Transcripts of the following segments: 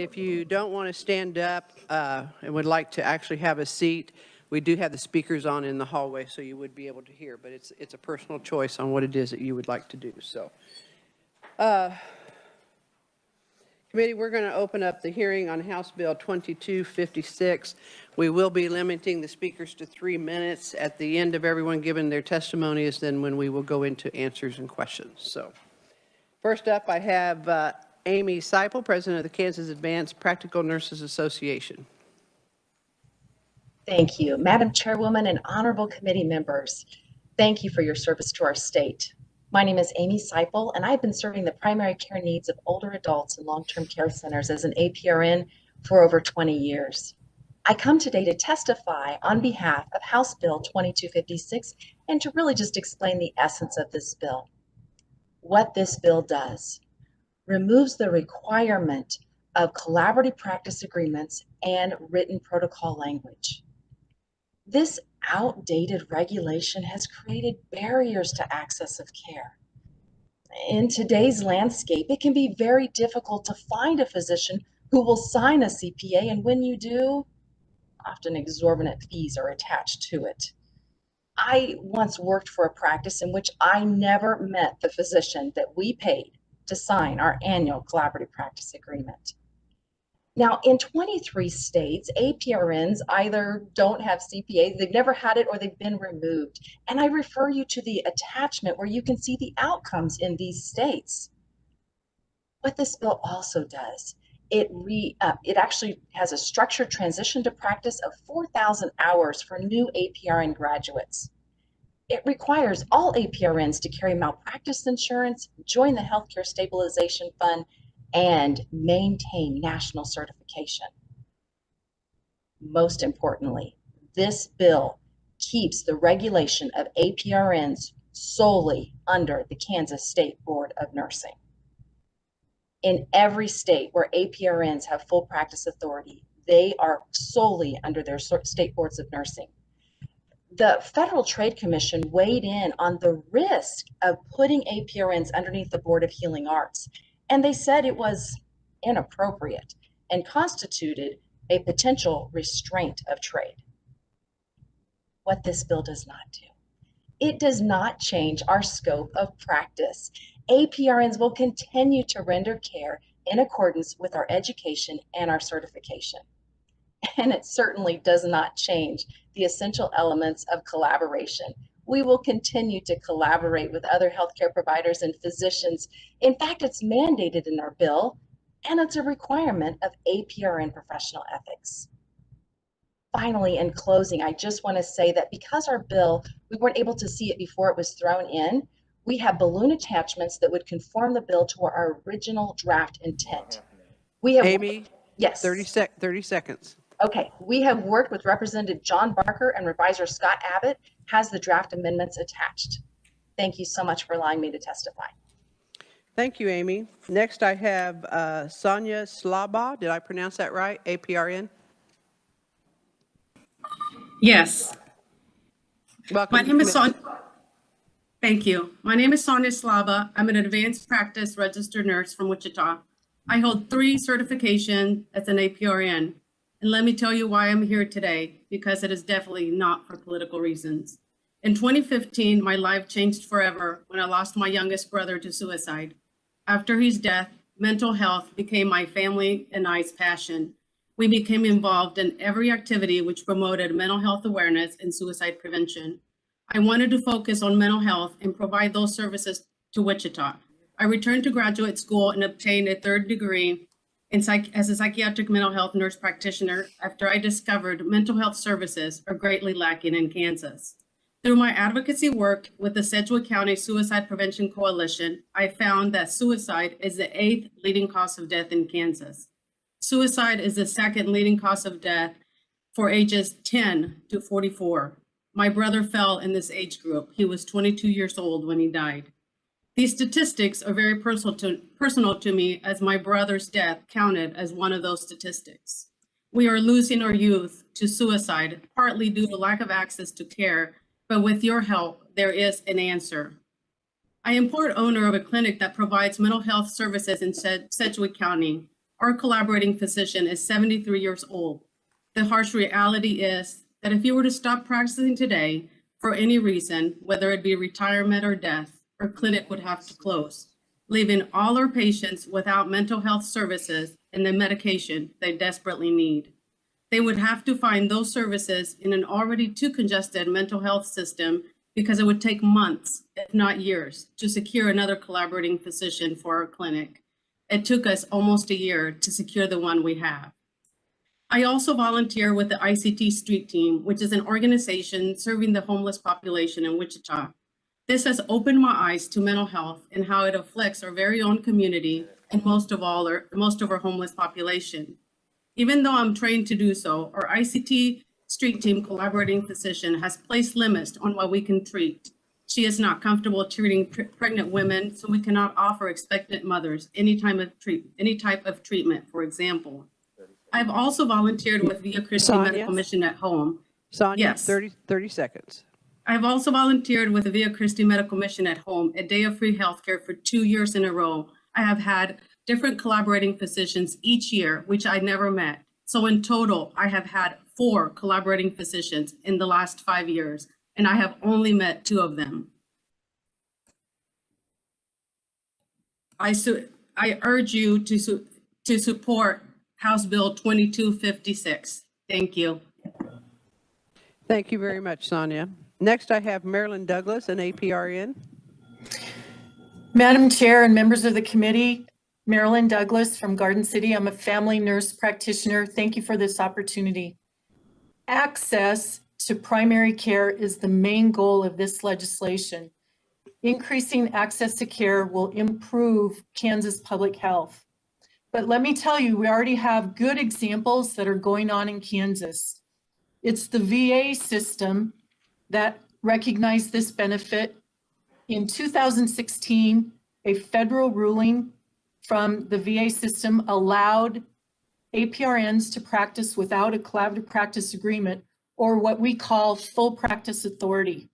If you don't want to stand up and would like to actually have a seat, we do have the speakers on in the hallway, so you would be able to hear, but it's a personal choice on what it is that you would like to do. So, committee, we're going to open up the hearing on House Bill 2256. We will be limiting the speakers to 3 minutes. At the end of everyone giving their testimony is then when we will go into answers and questions. So, first up, I have Amy Seifel, President of the Kansas Advanced Practical Nurses Association. Thank you, Madam Chairwoman and honorable committee members. Thank you for your service to our state. My name is Amy Seifel, and I've been serving the primary care needs of older adults in long-term care centers as an APRN for over 20 years. I come today to testify on behalf of House Bill 2256 and to really just explain the essence of this bill. What this bill does: removes the requirement of collaborative practice agreements and written protocol language. This outdated regulation has created barriers to access of care. In today's landscape, it can be very difficult to find a physician who will sign a CPA, and when you do, often exorbitant fees are attached to it. I once worked for a practice in which I never met the physician that we paid to sign our annual collaborative practice agreement. Now, in 23 states, APRNs either don't have CPAs, they've never had it, or they've been removed. And I refer you to the attachment where you can see the outcomes in these states. What this bill also does, it actually has a structured transition to practice of 4,000 hours for new APRN graduates. It requires all APRNs to carry malpractice insurance, join the Healthcare Stabilization Fund, and maintain national certification. Most importantly, this bill keeps the regulation of APRNs solely under the Kansas State Board of Nursing. In every state where APRNs have full practice authority, they are solely under their state boards of nursing. The Federal Trade Commission weighed in on the risk of putting APRNs underneath the Board of Healing Arts, and they said it was inappropriate and constituted a potential restraint of trade. What this bill does not do: it does not change our scope of practice. APRNs will continue to render care in accordance with our education and our certification. And it certainly does not change the essential elements of collaboration. We will continue to collaborate with other healthcare providers and physicians. In fact, it's mandated in our bill, and it's a requirement of APRN professional ethics. Finally, in closing, I just want to say that because our bill, we weren't able to see it before it was thrown in, we have balloon attachments that would conform the bill to our original draft intent. We have, Amy, yes, 30 seconds. Okay, we have worked with Representative John Barker, and Revisor Scott Abbott has the draft amendments attached. Thank you so much for allowing me to testify. Thank you, Amy. Next, I have Sonia Slava. Did I pronounce that right? APRN? Yes. Welcome. My name is Sonia. Thank you. My name is Sonia Slava. I'm an advanced practice registered nurse from Wichita. I hold 3 certifications as an APRN. And let me tell you why I'm here today, because it is definitely not for political reasons. In 2015, my life changed forever when I lost my youngest brother to suicide. After his death, mental health became my family and I's passion. We became involved in every activity which promoted mental health awareness and suicide prevention. I wanted to focus on mental health and provide those services to Wichita. I returned to graduate school and obtained a 3rd degree as a psychiatric mental health nurse practitioner after I discovered mental health services are greatly lacking in Kansas. Through my advocacy work with the Sedgwick County Suicide Prevention Coalition, I found that suicide is the 8th leading cause of death in Kansas. Suicide is the 2nd leading cause of death for ages 10 to 44. My brother fell in this age group. He was 22 years old when he died. These statistics are very personal to me, as my brother's death counted as one of those statistics. We are losing our youth to suicide, partly due to lack of access to care, but with your help, there is an answer. I am part owner of a clinic that provides mental health services in Sedgwick County. our collaborating physician is 73 years old. The harsh reality is that if you were to stop practicing today for any reason, whether it be retirement or death, our clinic would have to close, leaving all our patients without mental health services and the medication they desperately need. They would have to find those services in an already too congested mental health system because it would take months, if not years, to secure another collaborating physician for our clinic. It took us almost a year to secure the one we have. I also volunteer with the ICT Street Team, which is an organization serving the homeless population in Wichita. This has opened my eyes to mental health and how it affects our very own community and most of our homeless population. Even though I'm trained to do so, our ICT Street Team collaborating physician has placed limits on what we can treat. She is not comfortable treating pregnant women, so we cannot offer expectant mothers any type of treatment, for example. I've also volunteered with Via Christi Sonia? Medical Mission at Home. Sonia, Yes. 30 seconds. I've also volunteered with the Via Christi Medical Mission at Home, a day of free healthcare for 2 years in a row. I have had different collaborating physicians each year, which I never met. So in total, I have had 4 collaborating physicians in the last 5 years, and I have only met 2 of them. I urge you to support House Bill 2256. Thank you. Thank you very much, Sonia. Next, I have Marilyn Douglas, an APRN. Madam Chair and members of the committee, Marilyn Douglas from Garden City. I'm a family nurse practitioner. Thank you for this opportunity. Access to primary care is the main goal of this legislation. Increasing access to care will improve Kansas public health. But let me tell you, we already have good examples that are going on in Kansas. It's the VA system that recognized this benefit. In 2016, a federal ruling from the VA system allowed APRNs to practice without a collaborative practice agreement, or what we call full practice authority.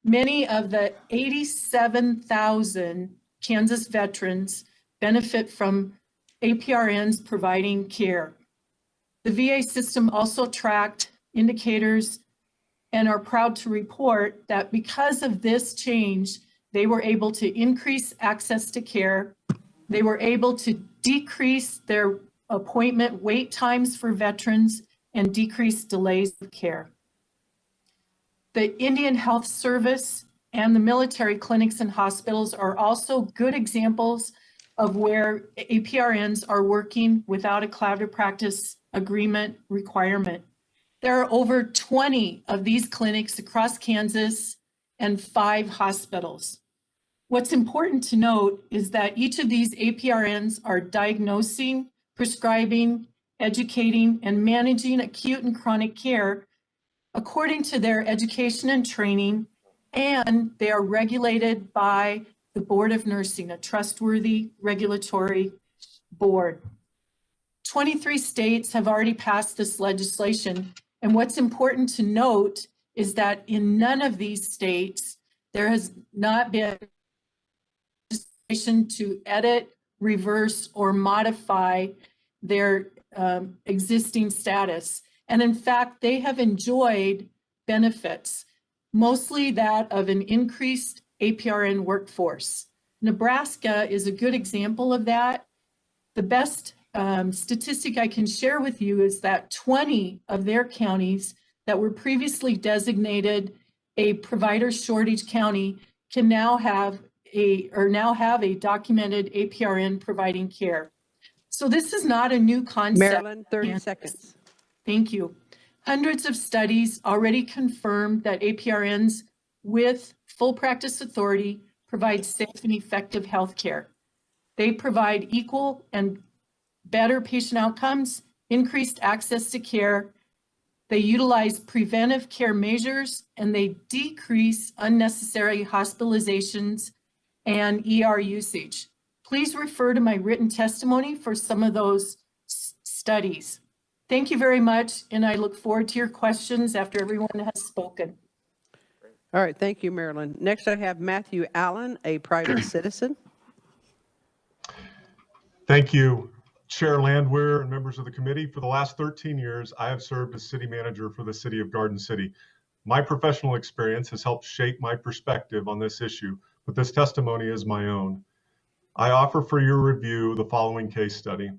Many of the 87,000 Kansas veterans benefit from APRNs providing care. The VA system also tracked indicators and are proud to report that because of this change, they were able to increase access to care. They were able to decrease their appointment wait times for veterans and decrease delays of care. The Indian Health Service and the military clinics and hospitals are also good examples of where APRNs are working without a collaborative practice agreement requirement. There are over 20 of these clinics across Kansas and 5 hospitals. What's important to note is that each of these APRNs are diagnosing, prescribing, educating, and managing acute and chronic care according to their education and training, and they are regulated by the Board of Nursing, a trustworthy regulatory board. 23 states have already passed this legislation, and what's important to note is that in none of these states, there has not been legislation to edit, reverse, or modify their existing status. And in fact, they have enjoyed benefits, mostly that of an increased APRN workforce. Nebraska is a good example of that. The best statistic I can share with you is that 20 of their counties that were previously designated a provider shortage county can now have a documented APRN providing care. So this is not a new concept. Marilyn, 30 seconds. Thank you. Hundreds of studies already confirm that APRNs with full practice authority provide safe and effective health care. They provide equal and better patient outcomes, increased access to care. They utilize preventive care measures, and they decrease unnecessary hospitalizations and ER usage. Please refer to my written testimony for some of those studies. Thank you very much, and I look forward to your questions after everyone has spoken. All right, thank you, Marilyn. Next, I have Matthew Allen, a private citizen. Thank you. Chair Landwehr and members of the committee, for the last 13 years, I have served as city manager for the city of Garden City. My professional experience has helped shape my perspective on this issue, but this testimony is my own. I offer for your review the following case study.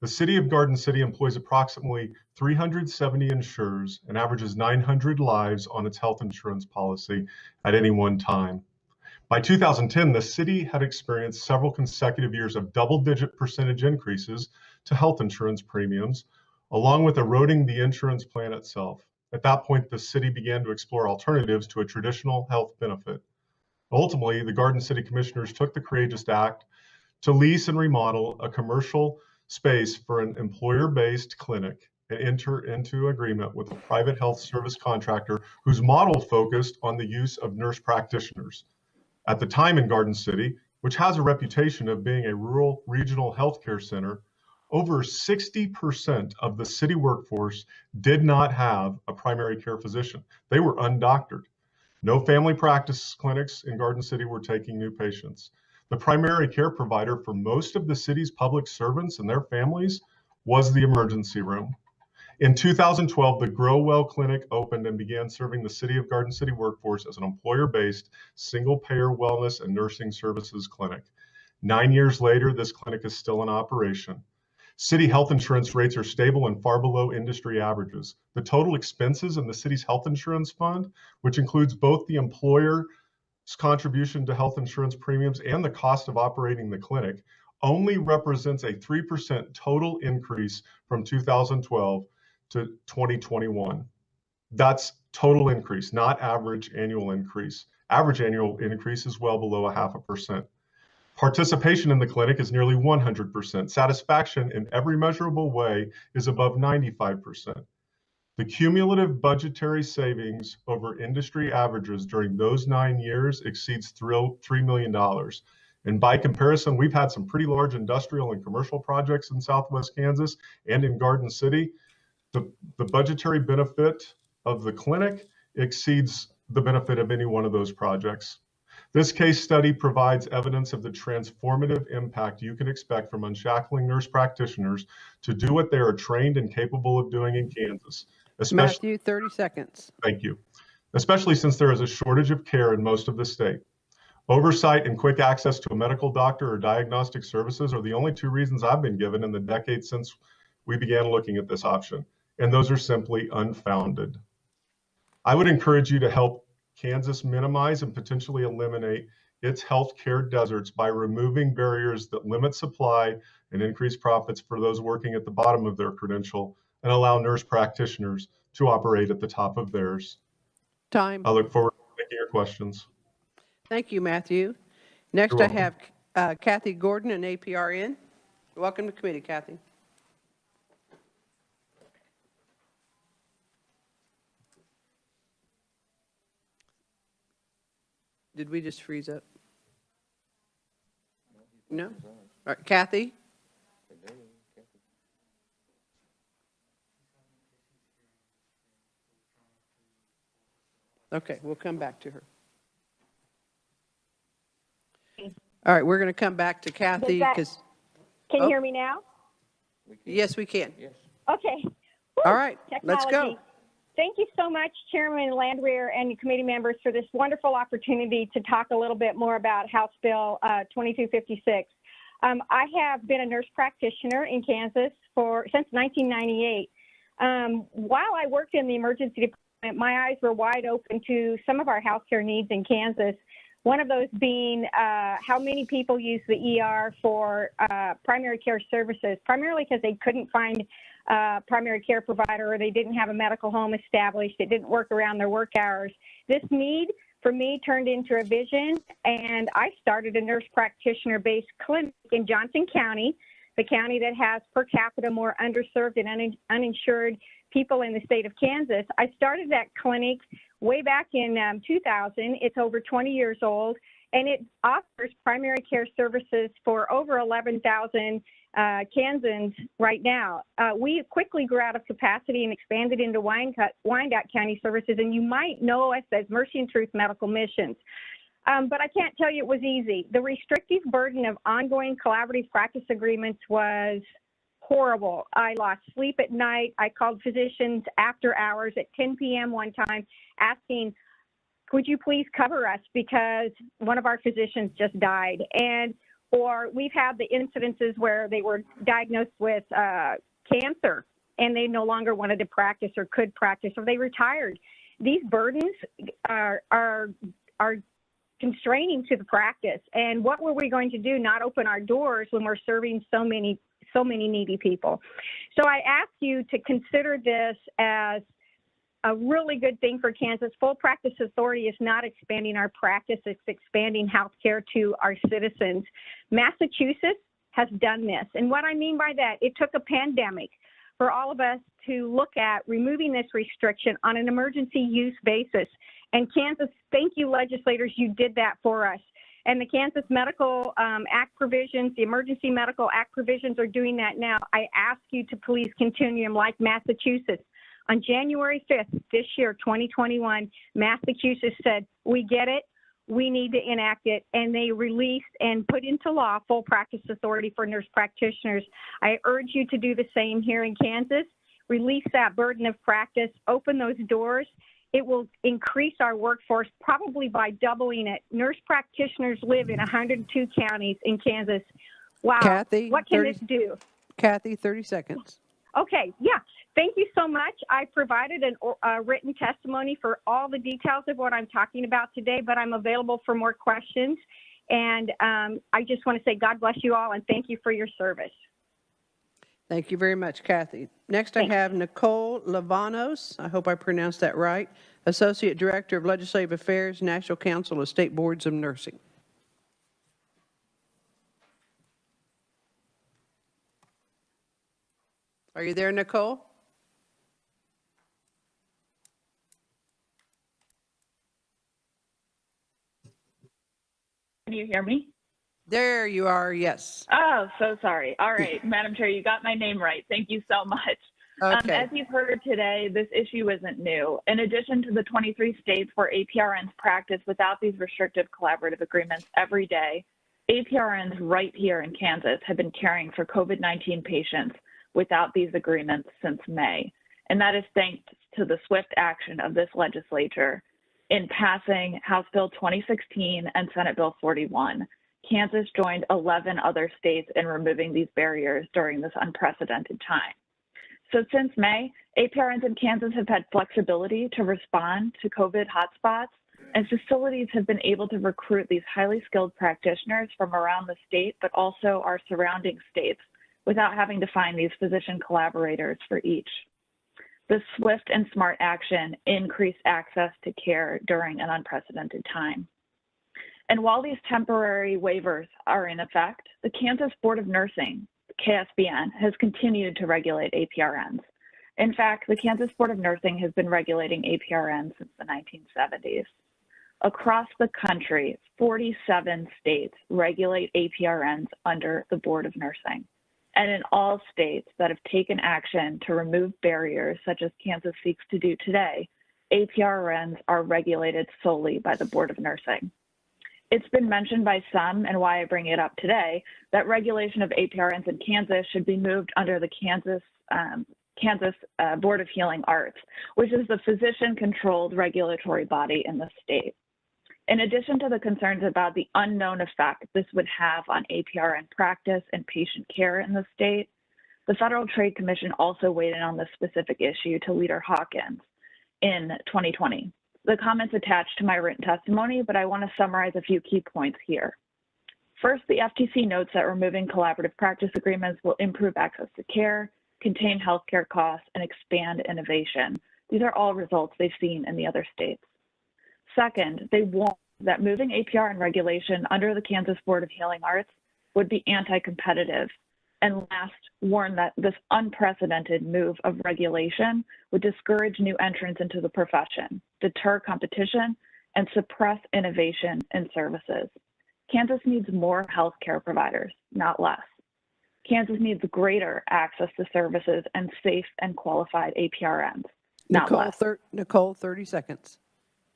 The city of Garden City employs approximately 370 insurers and averages 900 lives on its health insurance policy at any one time. By 2010, the city had experienced several consecutive years of double-digit percentage increases to health insurance premiums, along with eroding the insurance plan itself. At that point, the city began to explore alternatives to a traditional health benefit. Ultimately, the Garden City Commissioners took the courageous act to lease and remodel a commercial space for an employer-based clinic and enter into agreement with a private health service contractor whose model focused on the use of nurse practitioners. At the time in Garden City, which has a reputation of being a rural regional healthcare center, over 60% of the city workforce did not have a primary care physician. They were undoctored. No family practice clinics in Garden City were taking new patients. The primary care provider for most of the city's public servants and their families was the emergency room. In 2012, the Grow Well Clinic opened and began serving the City of Garden City workforce as an employer-based, single-payer wellness and nursing services clinic. 9 years later, this clinic is still in operation. City health insurance rates are stable and far below industry averages. The total expenses in the city's health insurance fund, which includes both the employer's contribution to health insurance premiums and the cost of operating the clinic, only represents a 3% total increase from 2012 to 2021. That's total increase, not average annual increase. Average annual increase is well below 0.5%. Participation in the clinic is nearly 100%. Satisfaction in every measurable way is above 95%. The cumulative budgetary savings over industry averages during those 9 years exceeds $3 million. And by comparison, we've had some pretty large industrial and commercial projects in Southwest Kansas and in Garden City. The budgetary benefit of the clinic exceeds the benefit of any one of those projects. This case study provides evidence of the transformative impact you can expect from unshackling nurse practitioners to do what they are trained and capable of doing in Kansas. Matthew, 30 seconds. Thank you. Especially since there is a shortage of care in most of the state. Oversight and quick access to a medical doctor or diagnostic services are the only two reasons I've been given in the decades since we began looking at this option, and those are simply unfounded. I would encourage you to help Kansas minimize and potentially eliminate its healthcare deserts by removing barriers that limit supply and increase profits for those working at the bottom of their credential and allow nurse practitioners to operate at the top of theirs. Time. I look forward to taking your questions. Thank you, Matthew. Next, You're I have Kathy Gordon, an APRN. Welcome to committee, Kathy. Did we just freeze up? No? All right, Kathy? Okay, we'll come back to her. All right, we're going to come back to Kathy because. Can you hear me now? Yes, we can. Yes. Okay. All right, let's go. Technology. Thank you so much, Chairman Landwehr and committee members, for this wonderful opportunity to talk a little bit more about House Bill 2256. I have been a nurse practitioner in Kansas since 1998. While I worked in the emergency department, my eyes were wide open to some of our healthcare needs in Kansas. One of those being how many people use the ER for primary care services, primarily because they couldn't find a primary care provider or they didn't have a medical home established. It didn't work around their work hours. This need for me turned into a vision, and I started a nurse practitioner-based clinic in Johnson County, the county that has per capita more underserved and uninsured people in the state of Kansas. I started that clinic way back in 2000. It's over 20 years old, and it offers primary care services for over 11,000 Kansans right now. We quickly grew out of capacity and expanded into Wyandotte County services, and you might know us as Mercy and Truth Medical Missions. But I can't tell you it was easy. The restrictive burden of ongoing collaborative practice agreements was horrible. I lost sleep at night. I called physicians after hours at 10 p.m. one time asking, could you please cover us because one of our physicians just died? Or we've had the incidences where they were diagnosed with cancer and they no longer wanted to practice or could practice, or they retired. These burdens are constraining to the practice. And what were we going to do? Not open our doors when we're serving so many needy people. So I ask you to consider this as a really good thing for Kansas. Full Practice Authority is not expanding our practice, it's expanding health care to our citizens. Massachusetts has done this. And what I mean by that, it took a pandemic for all of us to look at removing this restriction on an emergency use basis. And Kansas, thank you, legislators, you did that for us. And the Kansas Medical Act provisions, the Emergency Medical Act provisions are doing that now. I ask you to please continue them like Massachusetts. On January 5th, this year, 2021, Massachusetts said, we get it, we need to enact it, and they released and put into law full practice authority for nurse practitioners. I urge you to do the same here in Kansas. Release that burden of practice, open those doors. It will increase our workforce probably by doubling it. Nurse practitioners live in 102 counties in Kansas. Wow, Kathy, what can this do? Kathy, 30 seconds. Okay, yeah. Thank you so much. I provided a written testimony for all the details of what I'm talking about today, but I'm available for more questions. And I just want to say God bless you all and thank you for your service. Thank you very much, Kathy. Next, I have Nicole Lavanos. I hope I pronounced that right. Associate Director of Legislative Affairs, National Council of State Boards of Nursing. Are you there, Nicole? Can you hear me? There you are, yes. Oh, so sorry. All right, Madam Chair, you got my name right. Thank you so much. Okay. As you've heard today, this issue isn't new. In addition to the 23 states where APRNs practice without these restrictive collaborative agreements every day, APRNs right here in Kansas have been caring for COVID-19 patients without these agreements since May. And that is thanks to the swift action of this legislature in passing House Bill 2016 and Senate Bill 41. Kansas joined 11 other states in removing these barriers during this unprecedented time. So since May, APRNs in Kansas have had flexibility to respond to COVID hotspots, and facilities have been able to recruit these highly skilled practitioners from around the state, but also our surrounding states, without having to find these physician collaborators for each. This swift and smart action increased access to care during an unprecedented time. And while these temporary waivers are in effect, the Kansas Board of Nursing, KSBN, has continued to regulate APRNs. In fact, the Kansas Board of Nursing has been regulating APRNs since the 1970s. Across the country, 47 states regulate APRNs under the Board of Nursing. And in all states that have taken action to remove barriers, such as Kansas seeks to do today, APRNs are regulated solely by the Board of Nursing. It's been mentioned by some, and why I bring it up today, that regulation of APRNs in Kansas should be moved under the Kansas Board of Healing Arts, which is the physician-controlled regulatory body in the state. In addition to the concerns about the unknown effect this would have on APRN practice and patient care in the state, the Federal Trade Commission also weighed in on this specific issue to Leader Hawkins in 2020. The comments attached to my written testimony, but I want to summarize a few key points here. First, the FTC notes that removing collaborative practice agreements will improve access to care, contain healthcare costs, and expand innovation. These are all results they've seen in the other states. Second, they warn that moving APRN regulation under the Kansas Board of Healing Arts would be anti-competitive. And last, warn that this unprecedented move of regulation would discourage new entrants into the profession, deter competition, and suppress innovation in services. Kansas needs more healthcare providers, not less. Kansas needs greater access to services and safe and qualified APRNs, not less. Nicole, 30 seconds.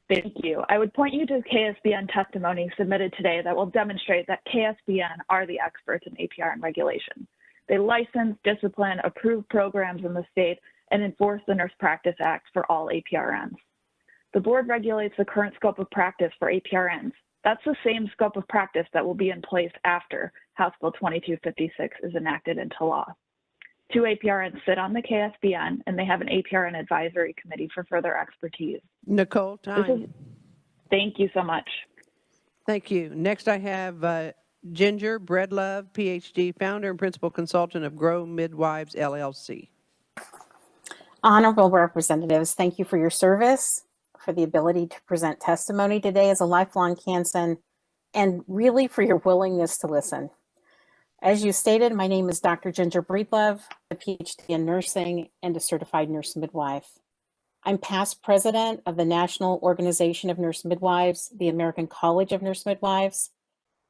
Thank you. I would point you to KSBN testimony submitted today that will demonstrate that KSBN are the experts in APRN regulation. They license, discipline, approve programs in the state, and enforce the Nurse Practice Act for all APRNs. The board regulates the current scope of practice for APRNs. That's the same scope of practice that will be in place after House Bill 2256 is enacted into law. 2 APRNs sit on the KSBN, and they have an APRN advisory committee for further expertise. Nicole, time. Thank you so much. Thank you. Next, I have Ginger Breedlove, PhD, founder and principal consultant of Grow Midwives, LLC. Honorable representatives, thank you for your service, for the ability to present testimony today as a lifelong Kansan, and really for your willingness to listen. As you stated, my name is Dr. Ginger Breedlove, a PhD in nursing and a certified nurse midwife. I'm past president of the National Organization of Nurse Midwives, the American College of Nurse Midwives.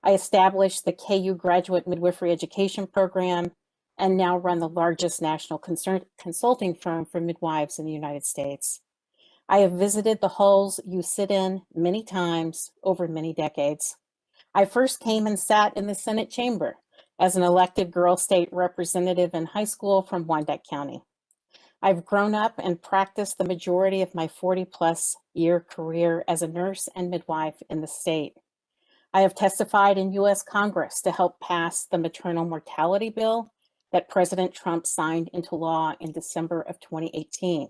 I established the KU Graduate Midwifery Education Program and now run the largest national consulting firm for midwives in the United States. I have visited the halls you sit in many times over many decades. I first came and sat in the Senate chamber as an elected girl state representative in high school from Wyandotte County. I've grown up and practiced the majority of my 40-plus year career as a nurse and midwife in the state. I have testified in U.S. Congress to help pass the maternal mortality bill that President Trump signed into law in December of 2018.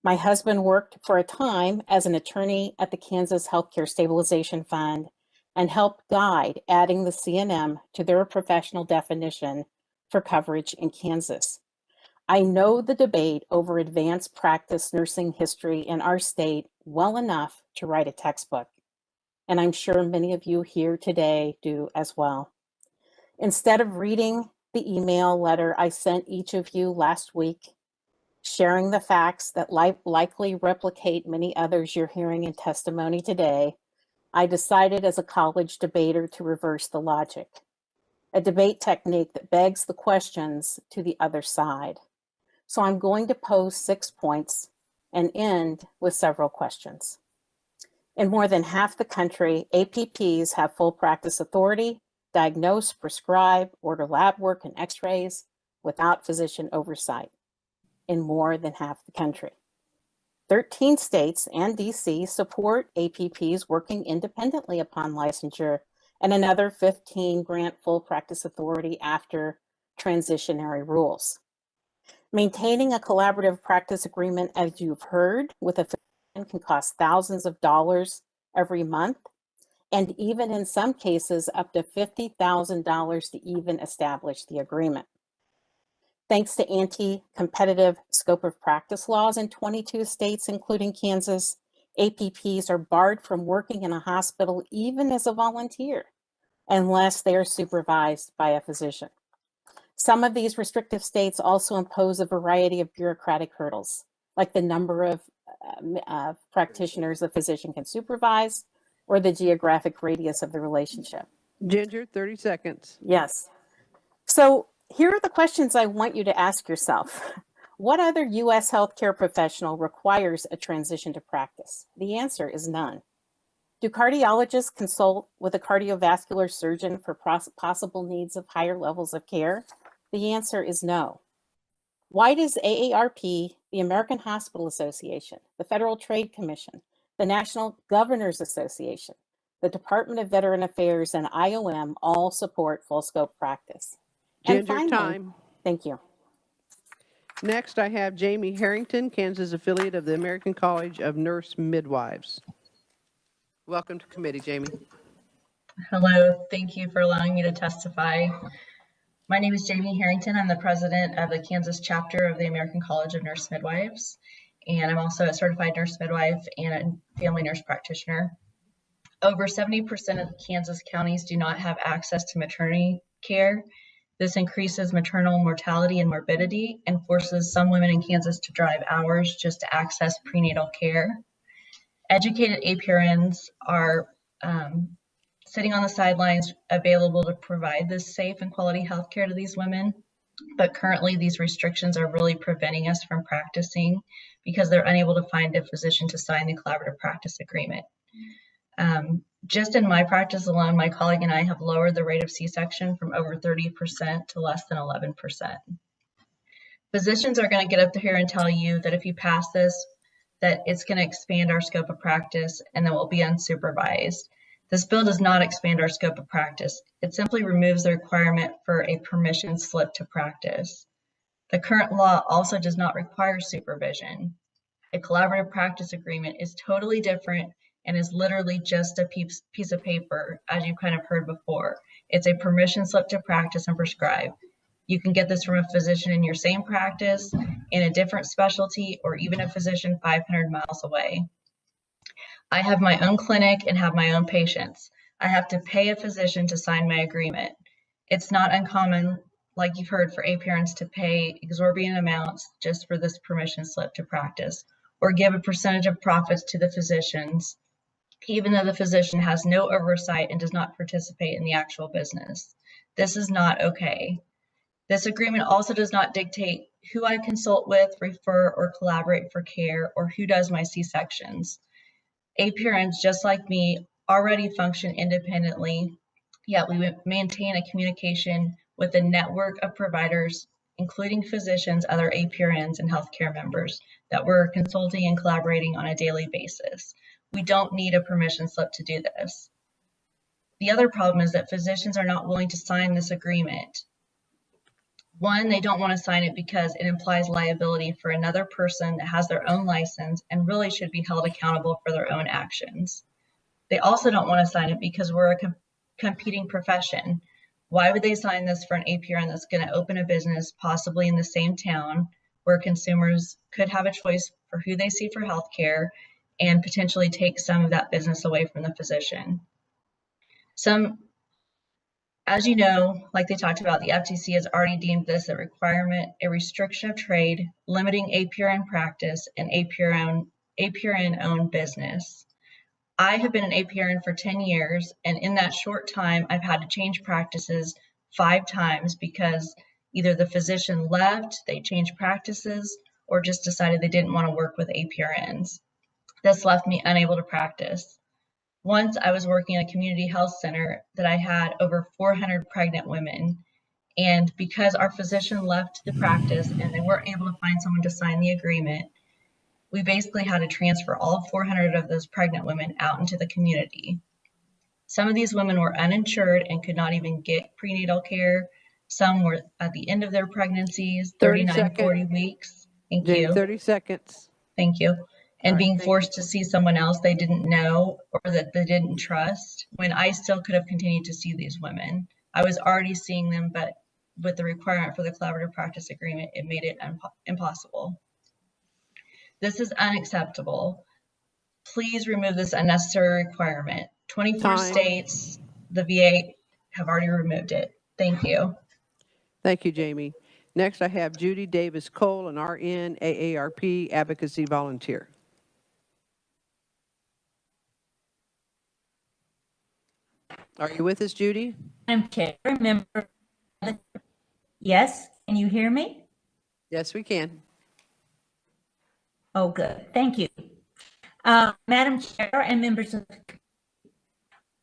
My husband worked for a time as an attorney at the Kansas Healthcare Stabilization Fund and helped guide adding the CNM to their professional definition for coverage in Kansas. I know the debate over advanced practice nursing history in our state well enough to write a textbook, and I'm sure many of you here today do as well. Instead of reading the email letter I sent each of you last week, sharing the facts that likely replicate many others you're hearing in testimony today, I decided as a college debater to reverse the logic, a debate technique that begs the questions to the other side. So I'm going to pose 6 points and end with several questions. In more than half the country, APPs have full practice authority, diagnose, prescribe, order lab work and x-rays without physician oversight in more than half the country. 13 states and DC support APPs working independently upon licensure, and another 15 grant full practice authority after transitionary rules. Maintaining a collaborative practice agreement, as you've heard, with a physician can cost thousands of dollars every month, and even in some cases up to $50,000 to even establish the agreement. Thanks to anti-competitive scope of practice laws in 22 states, including Kansas, APPs are barred from working in a hospital even as a volunteer, unless they are supervised by a physician. Some of these restrictive states also impose a variety of bureaucratic hurdles, like the number of practitioners a physician can supervise or the geographic radius of the relationship. Ginger, 30 seconds. Yes. So here are the questions I want you to ask yourself. What other U.S. healthcare professional requires a transition to practice? The answer is none. Do cardiologists consult with a cardiovascular surgeon for possible needs of higher levels of care? The answer is no. Why does AARP, the American Hospital Association, the Federal Trade Commission, the National Governors Association, the Department of Veteran Affairs, and IOM all support full scope practice? And Ginger, finally, time. Thank you. Next, I have Jamie Harrington, Kansas affiliate of the American College of Nurse Midwives. Welcome to committee, Jamie. Hello, thank you for allowing me to testify. My name is Jamie Harrington. I'm the president of the Kansas chapter of the American College of Nurse Midwives, and I'm also a certified nurse midwife and a family nurse practitioner. Over 70% of Kansas counties do not have access to maternity care. This increases maternal mortality and morbidity and forces some women in Kansas to drive hours just to access prenatal care. Educated APRNs are sitting on the sidelines available to provide this safe and quality health care to these women. But currently these restrictions are really preventing us from practicing because they're unable to find a physician to sign the collaborative practice agreement. Just in my practice alone, my colleague and I have lowered the rate of C-section from over 30% to less than 11%. Physicians are going to get up here and tell you that if you pass this, that it's going to expand our scope of practice and that we'll be unsupervised. This bill does not expand our scope of practice. It simply removes the requirement for a permission slip to practice. The current law also does not require supervision. A collaborative practice agreement is totally different and is literally just a piece of paper, as you kind of heard before. It's a permission slip to practice and prescribe. You can get this from a physician in your same practice, in a different specialty, or even a physician 500 miles away. I have my own clinic and have my own patients. I have to pay a physician to sign my agreement. It's not uncommon, like you've heard, for APRNs to pay exorbitant amounts just for this permission slip to practice, or give a percentage of profits to the physicians, even though the physician has no oversight and does not participate in the actual business. This is not okay. This agreement also does not dictate who I consult with, refer, or collaborate for care, or who does my C-sections. APRNs, just like me, already function independently, yet we maintain a communication with a network of providers, including physicians, other APRNs, and healthcare members that we're consulting and collaborating on a daily basis. We don't need a permission slip to do this. The other problem is that physicians are not willing to sign this agreement. One, they don't want to sign it because it implies liability for another person that has their own license and really should be held accountable for their own actions. They also don't want to sign it because we're a competing profession. Why would they sign this for an APRN that's going to open a business possibly in the same town where consumers could have a choice for who they see for healthcare and potentially take some of that business away from the physician? As you know, like they talked about, the FTC has already deemed this a requirement, a restriction of trade, limiting APRN practice and APRN-owned business. I have been an APRN for 10 years, and in that short time, I've had to change practices 5 times because either the physician left, they changed practices, or just decided they didn't want to work with APRNs. This left me unable to practice. Once I was working at a community health center that I had over 400 pregnant women. And because our physician left the practice and they weren't able to find someone to sign the agreement, we basically had to transfer all 400 of those pregnant women out into the community. Some of these women were uninsured and could not even get prenatal care. Some were at the end of their pregnancies, 39, 40 weeks. Thank you. 30 seconds. Thank you. And being forced to see someone else they didn't know or that they didn't trust, when I still could have continued to see these women. I was already seeing them, but with the requirement for the collaborative practice agreement, it made it impossible. This is unacceptable. Please remove this unnecessary requirement. 24 states, the VA have already removed it. Thank you. Thank you, Jamie. Next, I have Judy Davis Cole, an RN, AARP advocacy volunteer. Are you with us, Judy? I'm Chair, member. Yes, can you hear me? Yes, we can. Oh, good. Thank you. Madam Chair and members of the committee,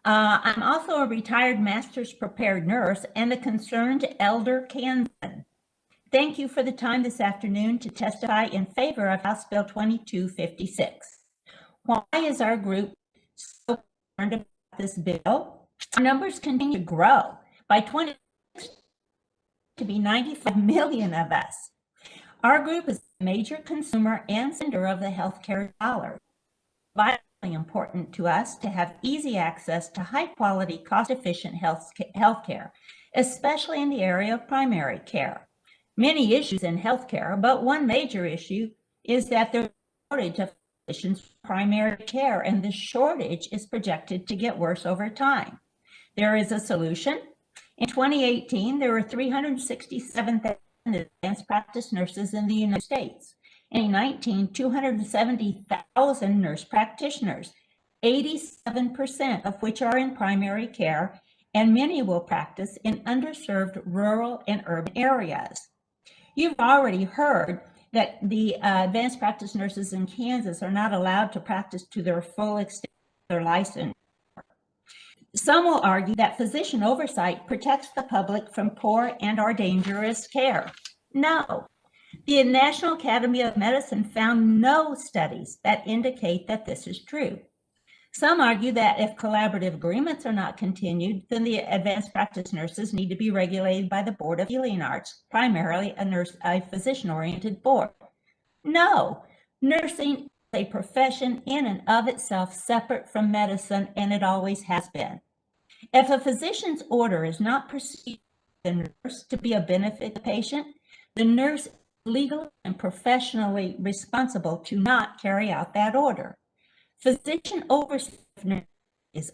I'm also a retired master's prepared nurse and a concerned elder Kansan. Thank you for the time this afternoon to testify in favor of House Bill 2256. Why is our group so concerned about this bill? Our numbers continue to grow. By 2026, to be 95 million of us. Our group is a major consumer and sender of the healthcare dollar. Vitally important to us to have easy access to high quality, cost-efficient healthcare, especially in the area of primary care. Many issues in healthcare, but one major issue is that there's a shortage of physicians for primary care, and the shortage is projected to get worse over time. There is a solution. In 2018, there were 367,000 advanced practice nurses in the United States. In 2019, 270,000 nurse practitioners, 87% of which are in primary care, and many will practice in underserved rural and urban areas. You've already heard that the advanced practice nurses in Kansas are not allowed to practice to their full extent of their license Some will argue that physician oversight protects the public from poor and/or dangerous care. No. The National Academy of Medicine found no studies that indicate that this is true. Some argue that if collaborative agreements are not continued, then the advanced practice nurses need to be regulated by the Board of Healing Arts, primarily a physician-oriented board. No, nursing is a profession in and of itself separate from medicine, and it always has been. If a physician's order is not perceived by the nurse to be a benefit to the patient, the nurse is legally and professionally responsible to not carry out that order. Physician oversight is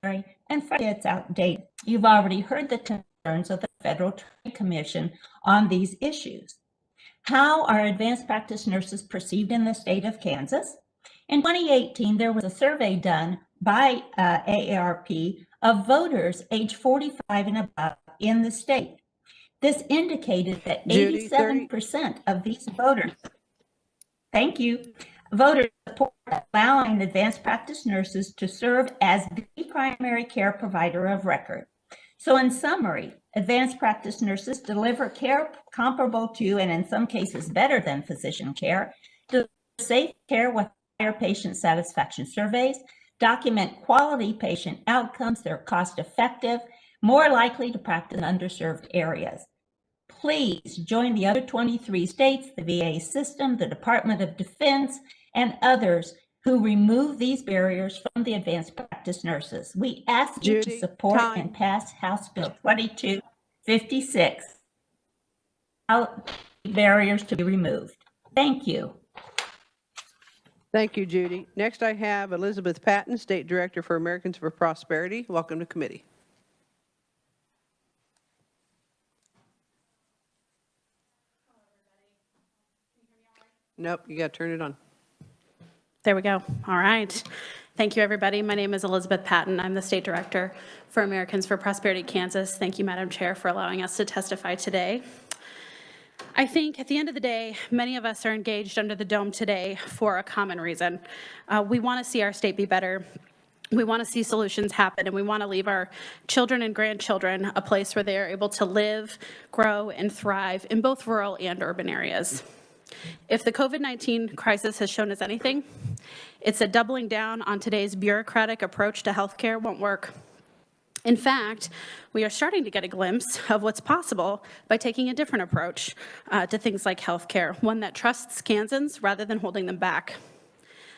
unnecessary and it's outdated. You've already heard the concerns of the Federal Trade Commission on these issues. How are advanced practice nurses perceived in the state of Kansas? In 2018, there was a survey done by AARP of voters age 45 and above in the state. This indicated that 87% of these voters, voters support allowing advanced practice nurses to serve as the primary care provider of record. So in summary, advanced practice nurses deliver care comparable to, and in some cases better than, physician care, deliver safe care with higher patient satisfaction surveys, document quality patient outcomes, they're cost effective, more likely to practice in underserved areas. Please join the other 23 states, the VA system, the Department of Defense, and others who remove these barriers from the advanced practice nurses. We ask you to support and pass House Bill 2256. Barriers to be removed. Thank you. Thank you, Judy. Next, I have Elizabeth Patton, State Director for Americans for Prosperity. Welcome to committee. Nope, you got to turn it on. There we go. All right. Thank you, everybody. My name is Elizabeth Patton. I'm the State Director for Americans for Prosperity Kansas. Thank you, Madam Chair, for allowing us to testify today. I think at the end of the day, many of us are engaged under the dome today for a common reason. We want to see our state be better. We want to see solutions happen, and we want to leave our children and grandchildren a place where they are able to live, grow, and thrive in both rural and urban areas. If the COVID-19 crisis has shown us anything, it's that doubling down on today's bureaucratic approach to healthcare won't work. In fact, we are starting to get a glimpse of what's possible by taking a different approach to things like healthcare, one that trusts Kansans rather than holding them back.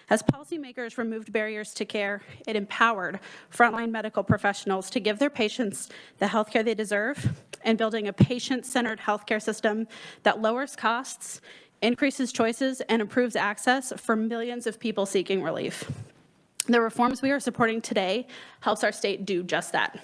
As policymakers removed barriers to care, it empowered frontline medical professionals to give their patients the healthcare they deserve, and building a patient-centered healthcare system that lowers costs, increases choices, and improves access for millions of people seeking relief. The reforms we are supporting today helps our state do just that.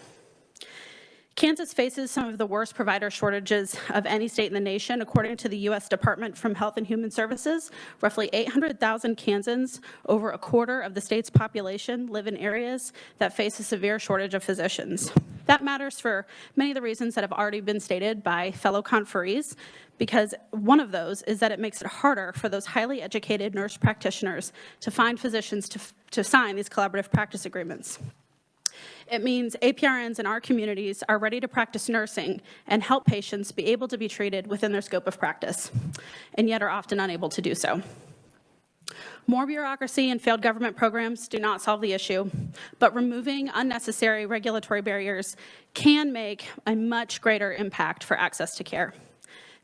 Kansas faces some of the worst provider shortages of any state in the nation. According to the U.S. Department from Health and Human Services, roughly 800,000 Kansans, over a quarter of the state's population, live in areas that face a severe shortage of physicians. That matters for many of the reasons that have already been stated by fellow conferees, because one of those is that it makes it harder for those highly educated nurse practitioners to find physicians to sign these collaborative practice agreements. It means APRNs in our communities are ready to practice nursing and help patients be able to be treated within their scope of practice, and yet are often unable to do so. More bureaucracy and failed government programs do not solve the issue, but removing unnecessary regulatory barriers can make a much greater impact for access to care.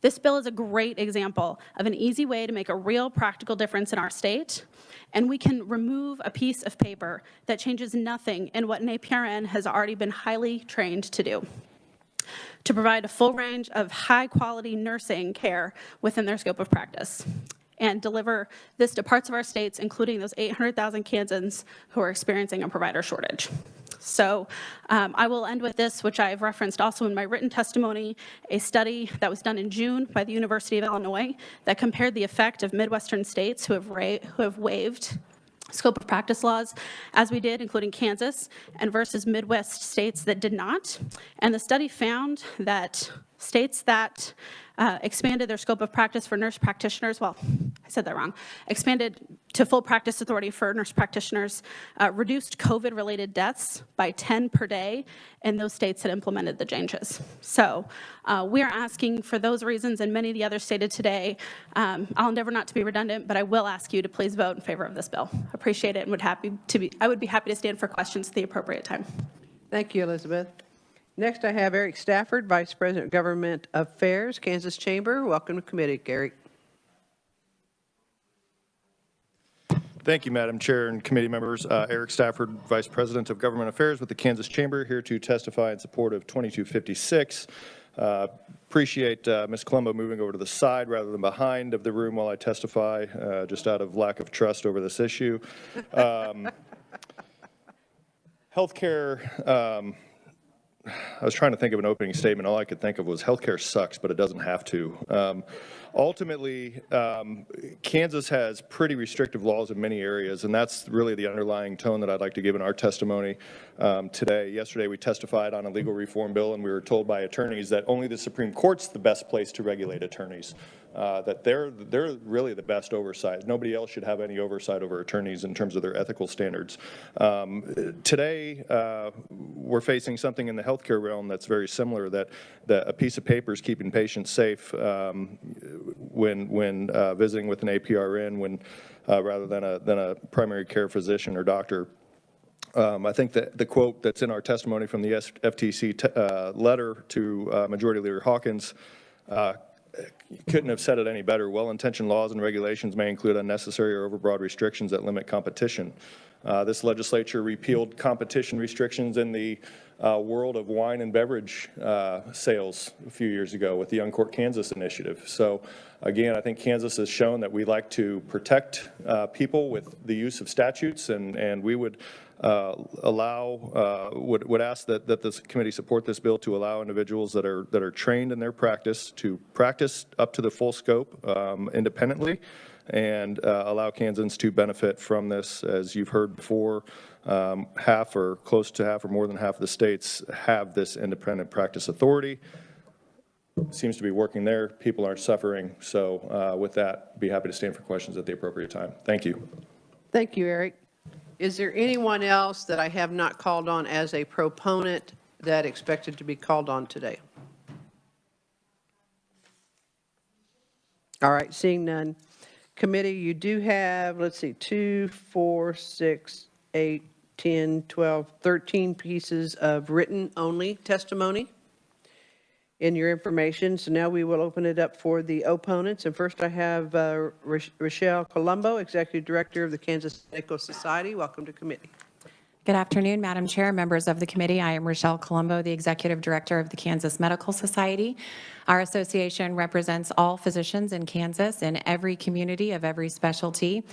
This bill is a great example of an easy way to make a real practical difference in our state, and we can remove a piece of paper that changes nothing in what an APRN has already been highly trained to do, to provide a full range of high-quality nursing care within their scope of practice, and deliver this to parts of our states, including those 800,000 Kansans who are experiencing a provider shortage. So I will end with this, which I've referenced also in my written testimony, a study that was done in June by the University of Illinois that compared the effect of Midwestern states who have waived scope of practice laws, as we did, including Kansas, and versus Midwest states that did not. And the study found that states that expanded their scope of practice for nurse practitioners, well, I said that wrong, expanded to full practice authority for nurse practitioners, reduced COVID-related deaths by 10 per day in those states that implemented the changes. So we are asking for those reasons and many of the others stated today. I'll endeavor not to be redundant, but I will ask you to please vote in favor of this bill. Appreciate it and I would be happy to stand for questions at the appropriate time. Thank you, Elizabeth. Next, I have Eric Stafford, Vice President of Government Affairs, Kansas Chamber. Welcome to committee, Eric. Thank you, Madam Chair and committee members. Eric Stafford, Vice President of Government Affairs with the Kansas Chamber, here to testify in support of 2256. Appreciate Ms. Colombo moving over to the side rather than behind of the room while I testify, just out of lack of trust over this issue. Healthcare, I was trying to think of an opening statement. All I could think of was healthcare sucks, but it doesn't have to. Ultimately, Kansas has pretty restrictive laws in many areas, and that's really the underlying tone that I'd like to give in our testimony today. Yesterday, we testified on a legal reform bill, and we were told by attorneys that only the Supreme Court's the best place to regulate attorneys, that they're really the best oversight. Nobody else should have any oversight over attorneys in terms of their ethical standards. Today, we're facing something in the healthcare realm that's very similar, that a piece of paper is keeping patients safe when visiting with an APRN rather than a primary care physician or doctor. I think that the quote that's in our testimony from the FTC letter to Majority Leader Hawkins couldn't have said it any better. Well-intentioned laws and regulations may include unnecessary or overbroad restrictions that limit competition. This legislature repealed competition restrictions in the world of wine and beverage sales a few years ago with the Uncourt Kansas initiative. So again, I think Kansas has shown that we like to protect people with the use of statutes, and we would would ask that this committee support this bill to allow individuals that are trained in their practice to practice up to the full scope independently, and allow Kansans to benefit from this. As you've heard before, half or close to half or more than half of the states have this independent practice authority. Seems to be working there. People aren't suffering. So with that, be happy to stand for questions at the appropriate time. Thank you. Thank you, Eric. Is there anyone else that I have not called on as a proponent that expected to be called on today? All right, seeing none. Committee, you do have, let's see, 2, 4, 6, 8, 10, 12, 13 pieces of written only testimony in your information. So now we will open it up for the opponents. And first I have Rochelle Colombo, Executive Director of the Kansas Medical Society. Welcome to committee. Good afternoon, Madam Chair, members of the committee. I am Rochelle Colombo, the Executive Director of the Kansas Medical Society. Our association represents all physicians in Kansas in every community of every specialty.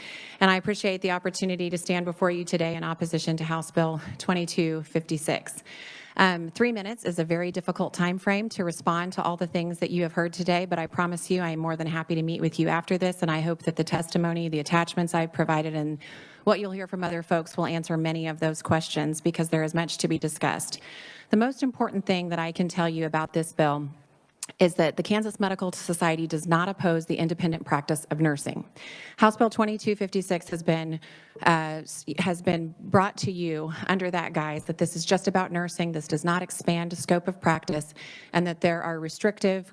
And I appreciate the opportunity to stand before you today in opposition to House Bill 2256. 3 minutes is a very difficult time frame to respond to all the things that you have heard today, but I promise you I am more than happy to meet with you after this, and I hope that the testimony, the attachments I've provided, and what you'll hear from other folks will answer many of those questions, because there is much to be discussed. The most important thing that I can tell you about this bill is that the Kansas Medical Society does not oppose the independent practice of nursing. House Bill 2256 has been brought to you under that guise that this is just about nursing, this does not expand the scope of practice, and that there are restrictive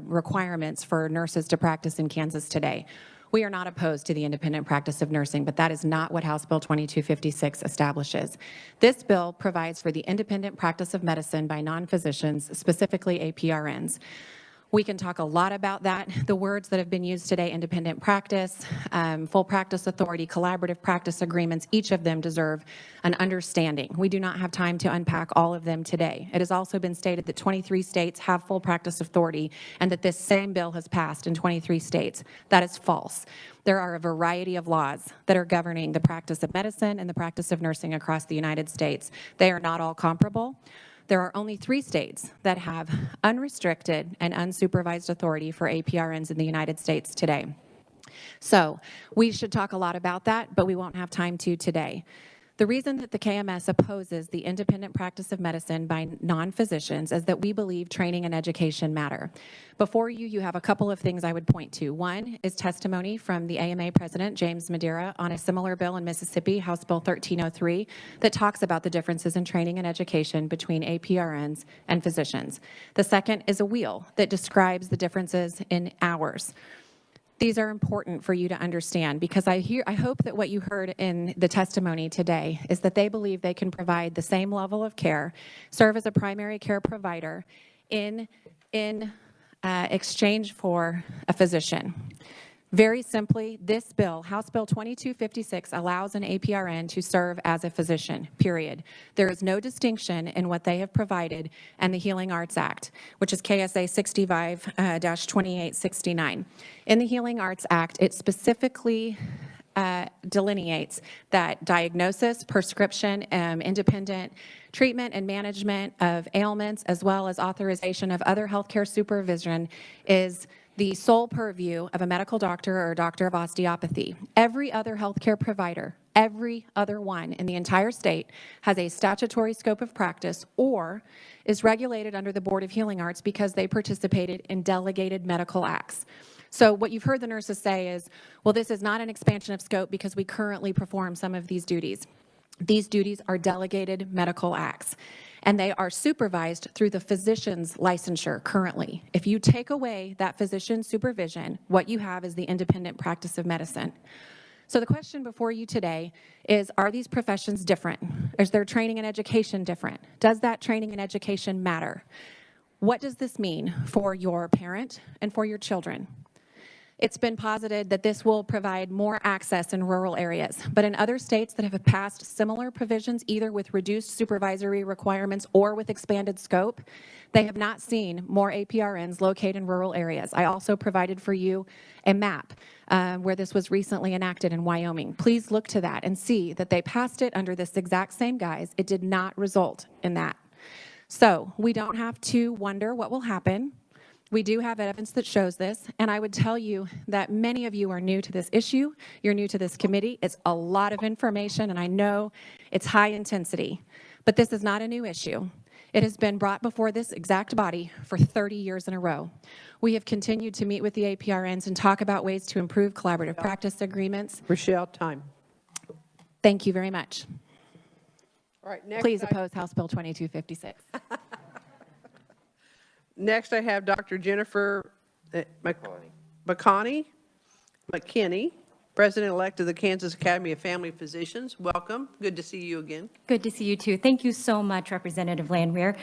requirements for nurses to practice in Kansas today. We are not opposed to the independent practice of nursing, but that is not what House Bill 2256 establishes. This bill provides for the independent practice of medicine by non-physicians, specifically APRNs. We can talk a lot about that. The words that have been used today, independent practice, full practice authority, collaborative practice agreements, each of them deserve an understanding. We do not have time to unpack all of them today. It has also been stated that 23 states have full practice authority and that this same bill has passed in 23 states. That is false. There are a variety of laws that are governing the practice of medicine and the practice of nursing across the United States. They are not all comparable. There are only 3 states that have unrestricted and unsupervised authority for APRNs in the United States today. So we should talk a lot about that, but we won't have time to today. The reason that the KMS opposes the independent practice of medicine by non-physicians is that we believe training and education matter. Before you, you have a couple of things I would point to. One is testimony from the AMA President, James Madeira, on a similar bill in Mississippi, House Bill 1303, that talks about the differences in training and education between APRNs and physicians. The second is a wheel that describes the differences in hours. These are important for you to understand because I hope that what you heard in the testimony today is that they believe they can provide the same level of care, serve as a primary care provider in exchange for a physician. Very simply, this bill, House Bill 2256, allows an APRN to serve as a physician, period. There is no distinction in what they have provided and the Healing Arts Act, which is KSA 65-2869. In the Healing Arts Act, it specifically delineates that diagnosis, prescription, independent treatment and management of ailments, as well as authorization of other healthcare supervision is the sole purview of a medical doctor or a doctor of osteopathy. Every other healthcare provider, every other one in the entire state has a statutory scope of practice or is regulated under the Board of Healing Arts because they participated in delegated medical acts. So what you've heard the nurses say is, well, this is not an expansion of scope because we currently perform some of these duties. These duties are delegated medical acts, and they are supervised through the physician's licensure currently. If you take away that physician's supervision, what you have is the independent practice of medicine. So the question before you today is, are these professions different? Is their training and education different? Does that training and education matter? What does this mean for your parent and for your children? It's been posited that this will provide more access in rural areas, but in other states that have passed similar provisions, either with reduced supervisory requirements or with expanded scope, they have not seen more APRNs located in rural areas. I also provided for you a map where this was recently enacted in Wyoming. Please look to that and see that they passed it under this exact same guise. It did not result in that. So we don't have to wonder what will happen. We do have evidence that shows this, and I would tell you that many of you are new to this issue. You're new to this committee. It's a lot of information, and I know it's high intensity, but this is not a new issue. It has been brought before this exact body for 30 years in a row. We have continued to meet with the APRNs and talk about ways to improve collaborative practice agreements. Rochelle, time. Thank you very much. All right, next Please oppose House Bill 2256. Next, I have Dr. Jennifer Mckinney, President-elect of the Kansas Academy of Family Physicians. Welcome. Good to see you again. Good to see you, too. Thank you so much, Representative Landwehr.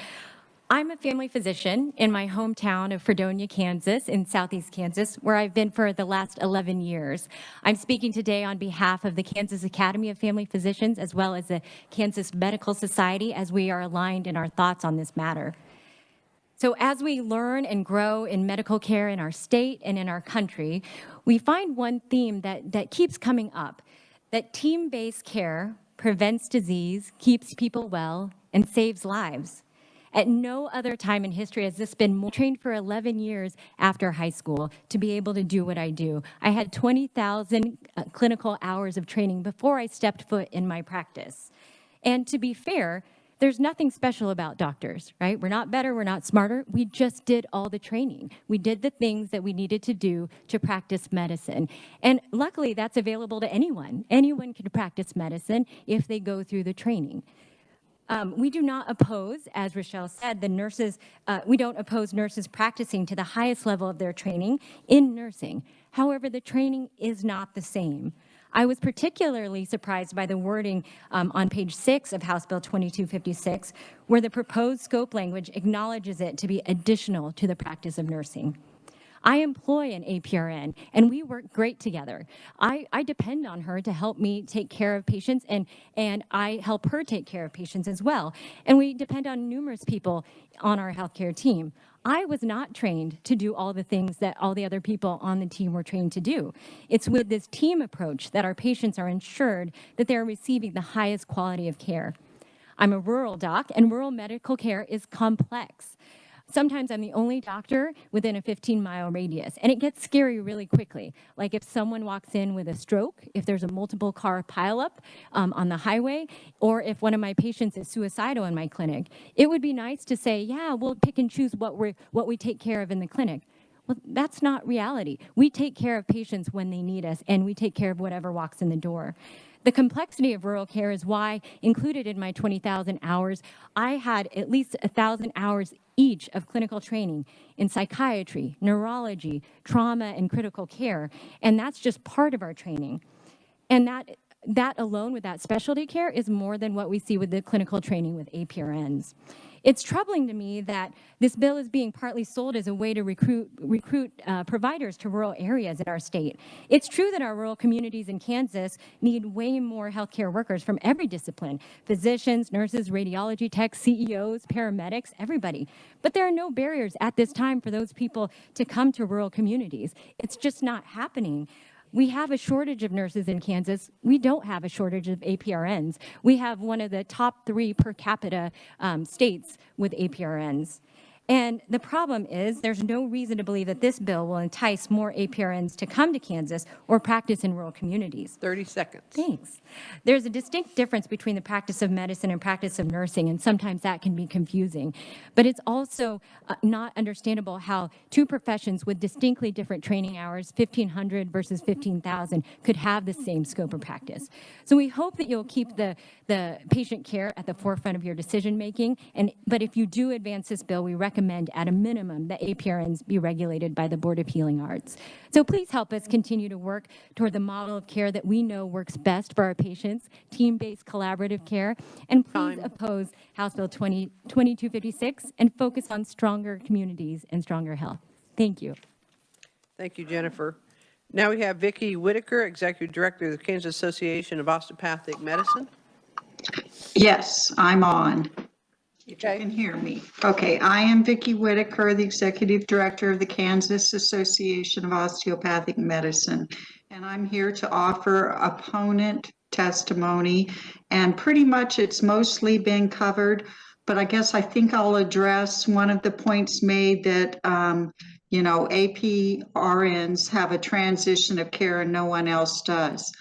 I'm a family physician in my hometown of Fredonia, Kansas, in southeast Kansas, where I've been for the last 11 years. I'm speaking today on behalf of the Kansas Academy of Family Physicians, as well as the Kansas Medical Society, as we are aligned in our thoughts on this matter. So as we learn and grow in medical care in our state and in our country, we find one theme that keeps coming up, that team-based care prevents disease, keeps people well, and saves lives. At no other time in history has this been more. Trained for 11 years after high school to be able to do what I do. I had 20,000 clinical hours of training before I stepped foot in my practice. And to be fair, there's nothing special about doctors, right? We're not better, we're not smarter. We just did all the training. We did the things that we needed to do to practice medicine. And luckily, that's available to anyone. Anyone can practice medicine if they go through the training. We do not oppose, as Rochelle said, the nurses, we don't oppose nurses practicing to the highest level of their training in nursing. However, the training is not the same. I was particularly surprised by the wording on page 6 of House Bill 2256, where the proposed scope language acknowledges it to be additional to the practice of nursing. I employ an APRN, and we work great together. I depend on her to help me take care of patients, and I help her take care of patients as well. And we depend on numerous people on our healthcare team. I was not trained to do all the things that all the other people on the team were trained to do. It's with this team approach that our patients are ensured that they're receiving the highest quality of care. I'm a rural doc, and rural medical care is complex. Sometimes I'm the only doctor within a 15-mile radius, and it gets scary really quickly. Like if someone walks in with a stroke, if there's a multiple car pileup on the highway, or if one of my patients is suicidal in my clinic, it would be nice to say, yeah, we'll pick and choose what we take care of in the clinic. Well, that's not reality. We take care of patients when they need us, and we take care of whatever walks in the door. The complexity of rural care is why, included in my 20,000 hours, I had at least 1,000 hours each of clinical training in psychiatry, neurology, trauma, and critical care. And that's just part of our training. And that alone with that specialty care is more than what we see with the clinical training with APRNs. It's troubling to me that this bill is being partly sold as a way to recruit providers to rural areas in our state. It's true that our rural communities in Kansas need way more healthcare workers from every discipline: physicians, nurses, radiology techs, CEOs, paramedics, everybody. But there are no barriers at this time for those people to come to rural communities. It's just not happening. We have a shortage of nurses in Kansas. We don't have a shortage of APRNs. We have one of the top 3 per capita states with APRNs. And the problem is there's no reason to believe that this bill will entice more APRNs to come to Kansas or practice in rural communities. 30 seconds. Thanks. There's a distinct difference between the practice of medicine and practice of nursing, and sometimes that can be confusing. But it's also not understandable how 2 professions with distinctly different training hours, 1,500 versus 15,000, could have the same scope of practice. So we hope that you'll keep the patient care at the forefront of your decision making. But if you do advance this bill, we recommend at a minimum that APRNs be regulated by the Board of Healing Arts. So please help us continue to work toward the model of care that we know works best for our patients, team-based collaborative care, and please oppose House Bill 2256 and focus on stronger communities and stronger health. Thank you. Thank you, Jennifer. Now we have Vicki Whitaker, Executive Director of the Kansas Association of Osteopathic Medicine. Yes, I'm on. Okay. You can hear me. Okay, I am Vicki Whitaker, the Executive Director of the Kansas Association of Osteopathic Medicine, and I'm here to offer opponent testimony, and pretty much it's mostly been covered, but I guess I think I'll address one of the points made that, you know, APRNs have a transition of care and no one else does.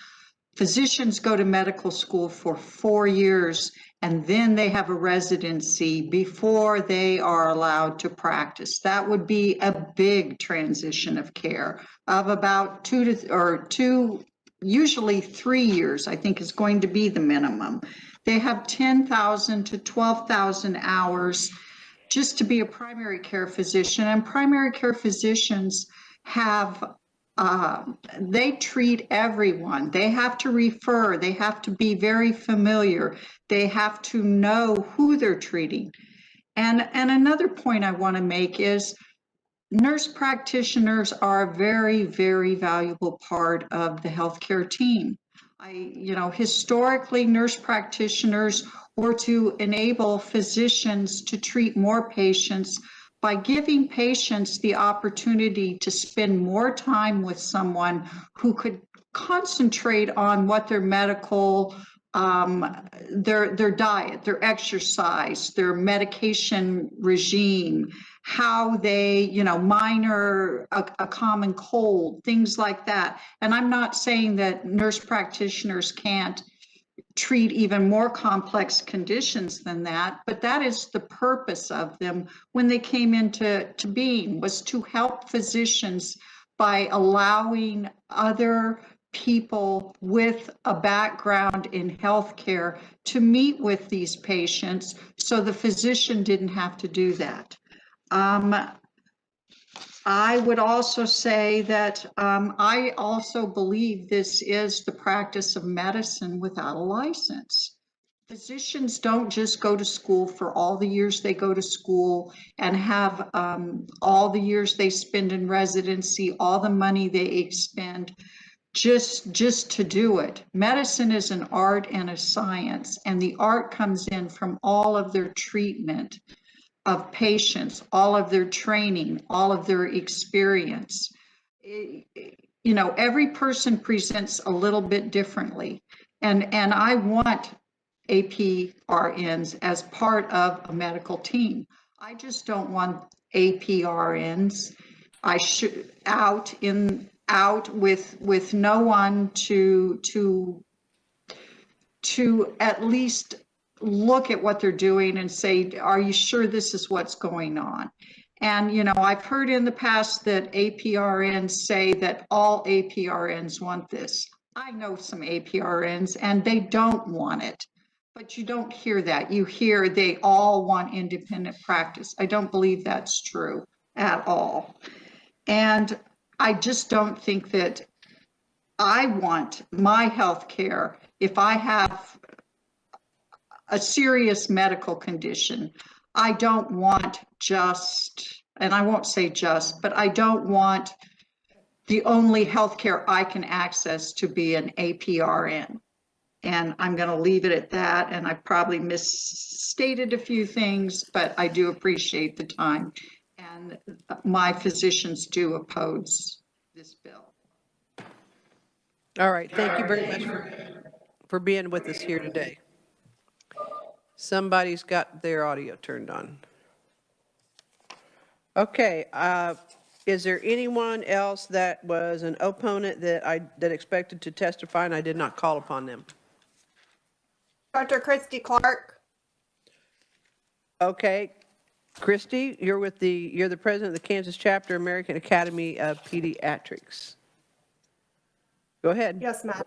Physicians go to medical school for 4 years and then they have a residency before they are allowed to practice. That would be a big transition of care of about 2 usually 3 years, I think is going to be the minimum. They have 10,000 to 12,000 hours just to be a primary care physician, and primary care physicians have they treat everyone. They have to refer, they have to be very familiar, they have to know who they're treating. And another point I want to make is nurse practitioners are a very, very valuable part of the healthcare team. You know, historically, nurse practitioners were to enable physicians to treat more patients by giving patients the opportunity to spend more time with someone who could concentrate on what their medical, their diet, their exercise, their medication regime, how they, you know, minor a common cold, things like that. And I'm not saying that nurse practitioners can't treat even more complex conditions than that, but that is the purpose of them when they came into being, was to help physicians by allowing other people with a background in healthcare to meet with these patients so the physician didn't have to do that. I would also say that I also believe this is the practice of medicine without a license. Physicians don't just go to school for all the years they go to school and have all the years they spend in residency, all the money they expend just to do it. Medicine is an art and a science, and the art comes in from all of their treatment of patients, all of their training, all of their experience. You know, every person presents a little bit differently. And I want APRNs as part of a medical team. I just don't want APRNs. I should out with no one to at least look at what they're doing and say, are you sure this is what's going on? And, you know, I've heard in the past that APRNs say that all APRNs want this. I know some APRNs and they don't want it, but you don't hear that. You hear they all want independent practice. I don't believe that's true at all. And I just don't think that I want my health care, if I have a serious medical condition, I don't want just, and I won't say just, but I don't want the only healthcare I can access to be an APRN. And I'm going to leave it at that. And I probably misstated a few things, but I do appreciate the time. And my physicians do oppose this bill. All right, thank you very much for being with us here today. Somebody's got their audio turned on. Okay, is there anyone else that was an opponent that expected to testify and I did not call upon them? Dr. Christy Clark. Okay, Christy, you're the president of the Kansas chapter, American Academy of Pediatrics. Go ahead. Yes, ma'am.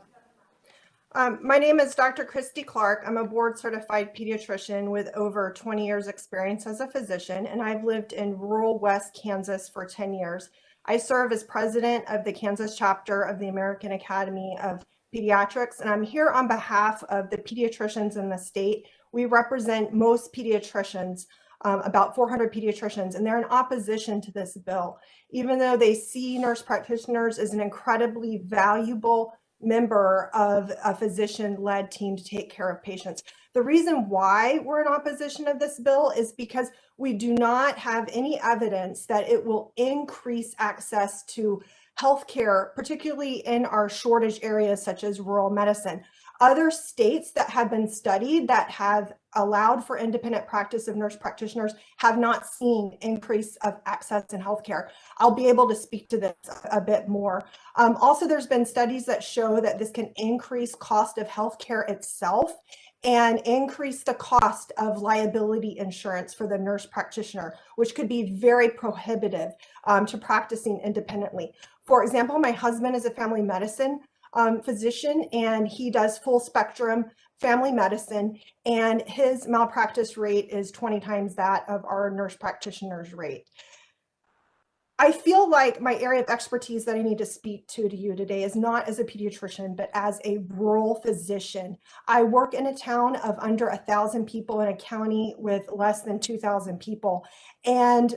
My name is Dr. Christy Clark. I'm a board certified pediatrician with over 20 years experience as a physician, and I've lived in rural West Kansas for 10 years. I serve as president of the Kansas chapter of the American Academy of Pediatrics, and I'm here on behalf of the pediatricians in the state. We represent most pediatricians, about 400 pediatricians, and they're in opposition to this bill, even though they see nurse practitioners as an incredibly valuable member of a physician-led team to take care of patients. The reason why we're in opposition of this bill is because we do not have any evidence that it will increase access to healthcare, particularly in our shortage areas such as rural medicine. Other states that have been studied that have allowed for independent practice of nurse practitioners have not seen increase of access in healthcare. I'll be able to speak to this a bit more. Also, there's been studies that show that this can increase cost of healthcare itself and increase the cost of liability insurance for the nurse practitioner, which could be very prohibitive to practicing independently. For example, my husband is a family medicine physician, and he does full spectrum family medicine, and his malpractice rate is 20 times that of our nurse practitioner's rate. I feel like my area of expertise that I need to speak to you today is not as a pediatrician, but as a rural physician. I work in a town of under 1,000 people in a county with less than 2,000 people. And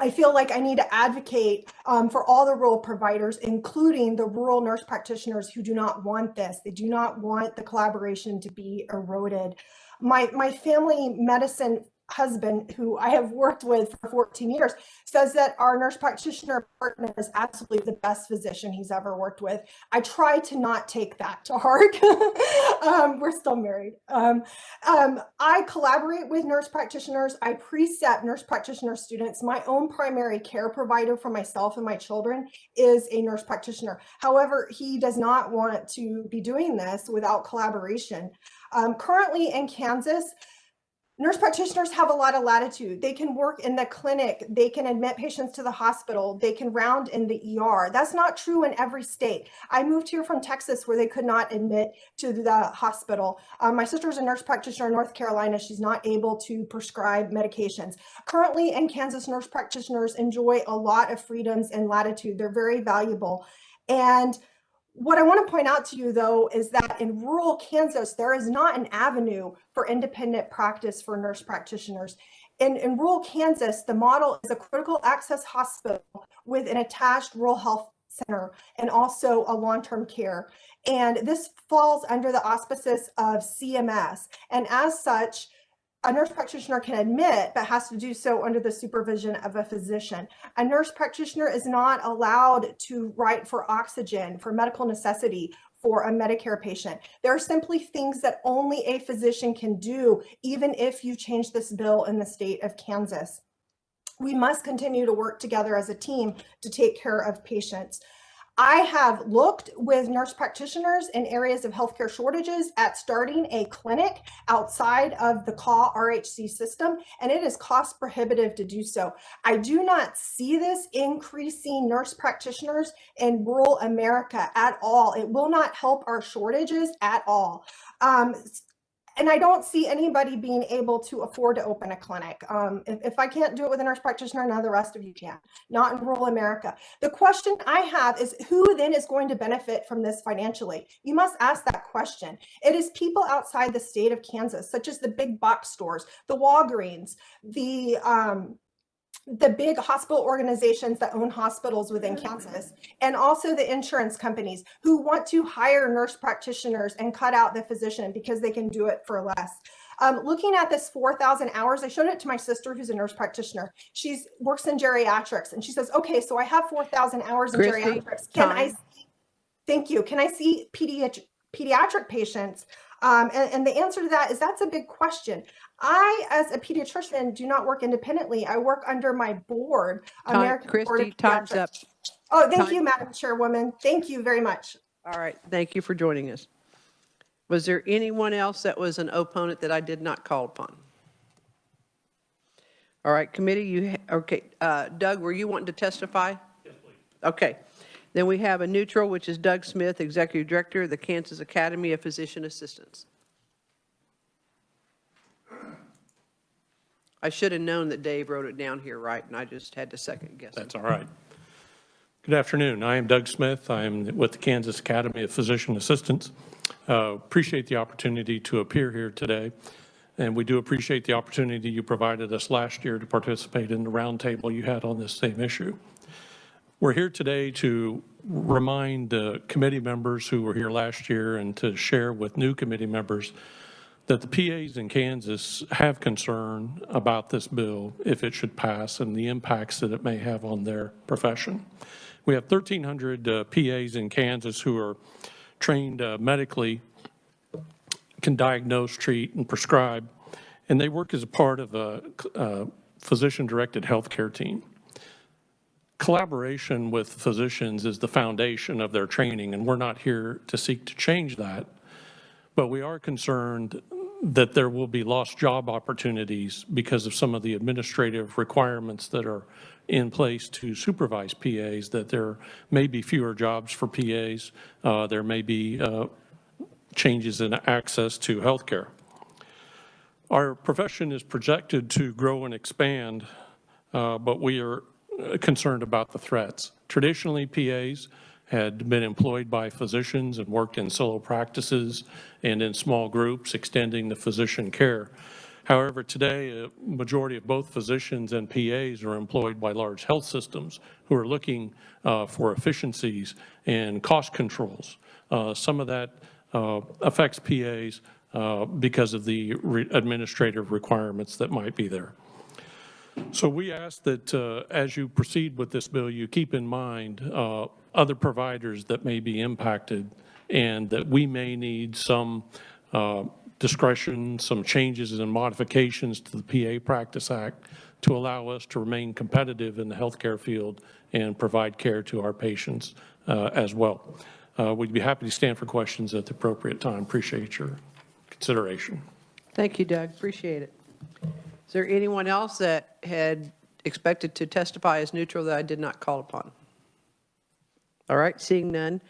I feel like I need to advocate for all the rural providers, including the rural nurse practitioners who do not want this. They do not want the collaboration to be eroded. My family medicine husband, who I have worked with for 14 years, says that our nurse practitioner partner is absolutely the best physician he's ever worked with. I try to not take that to heart. We're still married. I collaborate with nurse practitioners. I precept nurse practitioner students. My own primary care provider for myself and my children is a nurse practitioner. However, he does not want to be doing this without collaboration. Currently in Kansas, nurse practitioners have a lot of latitude. They can work in the clinic. They can admit patients to the hospital. They can round in the ER. That's not true in every state. I moved here from Texas where they could not admit to the hospital. My sister's a nurse practitioner in North Carolina. She's not able to prescribe medications. Currently in Kansas, nurse practitioners enjoy a lot of freedoms and latitude. They're very valuable. And what I want to point out to you, though, is that in rural Kansas, there is not an avenue for independent practice for nurse practitioners. In rural Kansas, the model is a critical access hospital with an attached rural health center and also a long-term care. And this falls under the auspices of CMS. And as such, a nurse practitioner can admit, but has to do so under the supervision of a physician. A nurse practitioner is not allowed to write for oxygen, for medical necessity, for a Medicare patient. There are simply things that only a physician can do, even if you change this bill in the state of Kansas. We must continue to work together as a team to take care of patients. I have looked with nurse practitioners in areas of healthcare shortages at starting a clinic outside of the RHC system, and it is cost prohibitive to do so. I do not see this increasing nurse practitioners in rural America at all. It will not help our shortages at all. And I don't see anybody being able to afford to open a clinic. If I can't do it with a nurse practitioner, none of the rest of you can, not in rural America. The question I have is who then is going to benefit from this financially? You must ask that question. It is people outside the state of Kansas, such as the big box stores, the Walgreens, the big hospital organizations that own hospitals within Kansas, and also the insurance companies who want to hire nurse practitioners and cut out the physician because they can do it for less. Looking at this 4,000 hours, I showed it to my sister who's a nurse practitioner. She works in geriatrics, and she says, okay, so I have 4,000 hours in geriatrics. Thank you. Can I see pediatric patients? And the answer to that is that's a big question. I, as a pediatrician, do not work independently. I work under my board, American Board of Pediatrics. Time's up. Oh, thank you, Madam Chairwoman. Thank you very much. All right, thank you for joining us. Was there anyone else that was an opponent that I did not call upon? All right, committee, okay. Doug, were you wanting to testify? Yes, please. Okay. Then we have a neutral, which is Doug Smith, Executive Director of the Kansas Academy of Physician Assistants. I should have known that Dave wrote it down here right, and I just had to second guess. That's all right. Good afternoon. I am Doug Smith. I am with the Kansas Academy of Physician Assistants. Appreciate the opportunity to appear here today, and we do appreciate the opportunity you provided us last year to participate in the roundtable you had on this same issue. We're here today to remind the committee members who were here last year and to share with new committee members that the PAs in Kansas have concern about this bill if it should pass and the impacts that it may have on their profession. We have 1,300 PAs in Kansas who are trained medically, can diagnose, treat, and prescribe, and they work as a part of a physician-directed healthcare team. Collaboration with physicians is the foundation of their training, and we're not here to seek to change that. But we are concerned that there will be lost job opportunities because of some of the administrative requirements that are in place to supervise PAs, that there may be fewer jobs for PAs, there may be changes in access to healthcare. Our profession is projected to grow and expand, but we are concerned about the threats. Traditionally, PAs had been employed by physicians and worked in solo practices and in small groups extending the physician care. However, today, a majority of both physicians and PAs are employed by large health systems who are looking for efficiencies and cost controls. Some of that affects PAs because of the administrative requirements that might be there. So we ask that as you proceed with this bill, you keep in mind other providers that may be impacted and that we may need some discretion, some changes and modifications to the PA Practice Act to allow us to remain competitive in the healthcare field and provide care to our patients as well. We'd be happy to stand for questions at the appropriate time. Appreciate your consideration. Thank you, Doug. Appreciate it. Is there anyone else that had expected to testify as neutral that I did not call upon? All right, seeing none.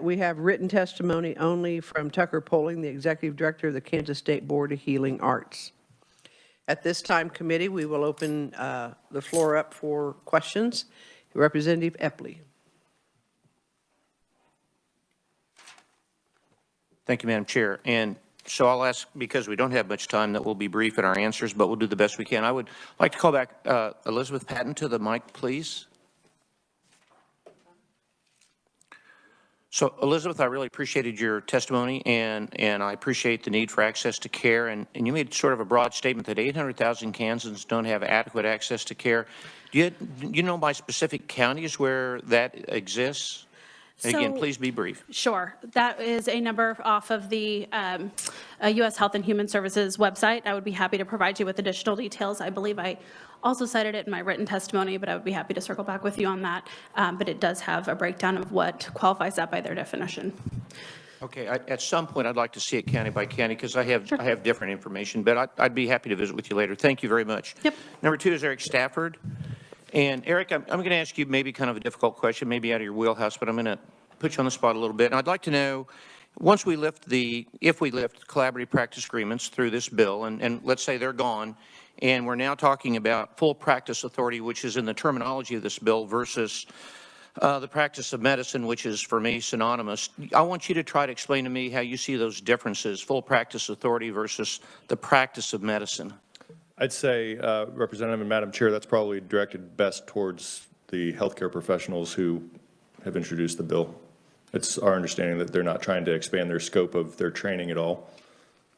We have written testimony only from Tucker Poling, the Executive Director of the Kansas State Board of Healing Arts. At this time, committee, we will open the floor up for questions. Representative Epley. Thank you, Madam Chair. And so I'll ask, because we don't have much time, that we'll be brief in our answers, but we'll do the best we can. I would like to call back Elizabeth Patton to the mic, please. So, Elizabeth, I really appreciated your testimony, and I appreciate the need for access to care. And you made sort of a broad statement that 800,000 Kansans don't have adequate access to care. Do you know by specific counties where that exists? And again, So- please be brief. Sure. That is a number off of the U.S. Health and Human Services website. I would be happy to provide you with additional details. I believe I also cited it in my written testimony, but I would be happy to circle back with you on that. But it does have a breakdown of what qualifies that by their definition. Okay, at some point, I'd like to see it county by county because I have different information, but I'd be happy to visit with you later. Thank you very much. Yep. Number 2 is Eric Stafford. And Eric, I'm going to ask you maybe kind of a difficult question, maybe out of your wheelhouse, but I'm going to put you on the spot a little bit. And I'd like to know, if we lift collaborative practice agreements through this bill, and let's say they're gone, and we're now talking about full practice authority, which is in the terminology of this bill, versus the practice of medicine, which is for me synonymous. I want you to try to explain to me how you see those differences, full practice authority versus the practice of medicine. I'd say, Representative and Madam Chair, that's probably directed best towards the healthcare professionals who have introduced the bill. It's our understanding that they're not trying to expand their scope of their training at all.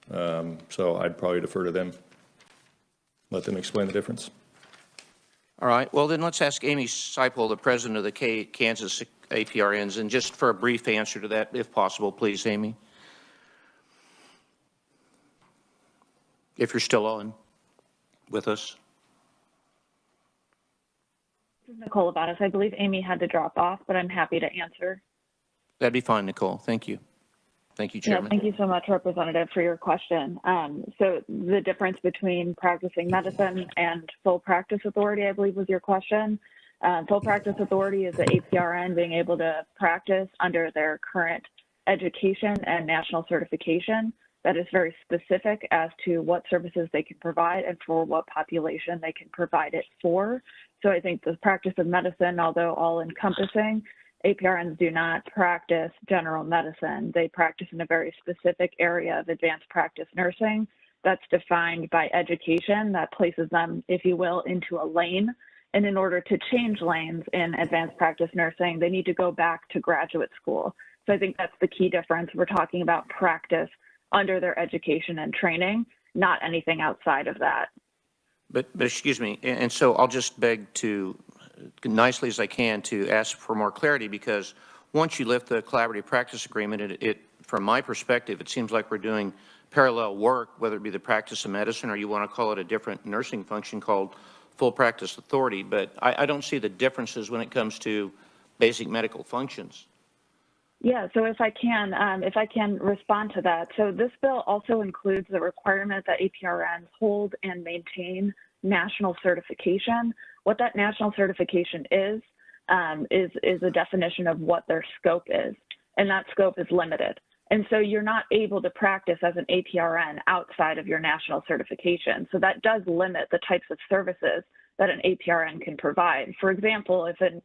So I'd probably defer to them. Let them explain the difference. All right. Well, then let's ask Amy Seifel, the president of the Kansas APRNs, and just for a brief answer to that, if possible, please, Amy. If you're still on with us. This is Nicole Abatis. I believe Amy had to drop off, but I'm happy to answer. That'd be fine, Nicole. Thank you. Thank you, Chairman. Yeah, thank you so much, Representative, for your question. So the difference between practicing medicine and full practice authority, I believe was your question. Full practice authority is the APRN being able to practice under their current education and national certification. That is very specific as to what services they can provide and for what population they can provide it for. So I think the practice of medicine, although all-encompassing, APRNs do not practice general medicine. They practice in a very specific area of advanced practice nursing that's defined by education that places them, if you will, into a lane. And in order to change lanes in advanced practice nursing, they need to go back to graduate school. So I think that's the key difference. We're talking about practice under their education and training, not anything outside of that. But excuse me, and so I'll just beg to, nicely as I can, to ask for more clarity, because once you lift the collaborative practice agreement, from my perspective, it seems like we're doing parallel work, whether it be the practice of medicine or you want to call it a different nursing function called full practice authority. But I don't see the differences when it comes to basic medical functions. Yeah, so if I can respond to that. So this bill also includes the requirement that APRNs hold and maintain national certification. What that national certification is a definition of what their scope is, and that scope is limited. And so you're not able to practice as an APRN outside of your national certification. So that does limit the types of services that an APRN can provide. For example, if a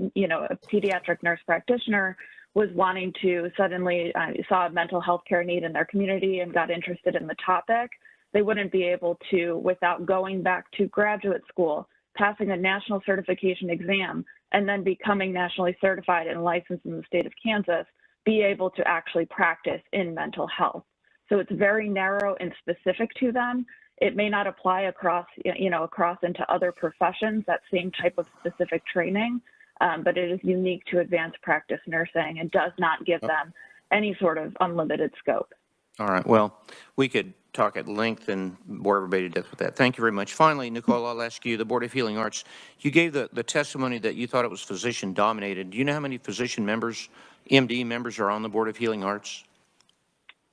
pediatric nurse practitioner was wanting to suddenly saw a mental health care need in their community and got interested in the topic, they wouldn't be able to, without going back to graduate school, passing a national certification exam, and then becoming nationally certified and licensed in the state of Kansas, be able to actually practice in mental health. So it's very narrow and specific to them. It may not apply across into other professions, that same type of specific training, but it is unique to advanced practice nursing and does not give them any sort of unlimited scope. All right. Well, we could talk at length and bore everybody to death with that. Thank you very much. Finally, Nicole, I'll ask you, the Board of Healing Arts, you gave the testimony that you thought it was physician dominated. Do you know how many physician members, MD members, are on the Board of Healing Arts?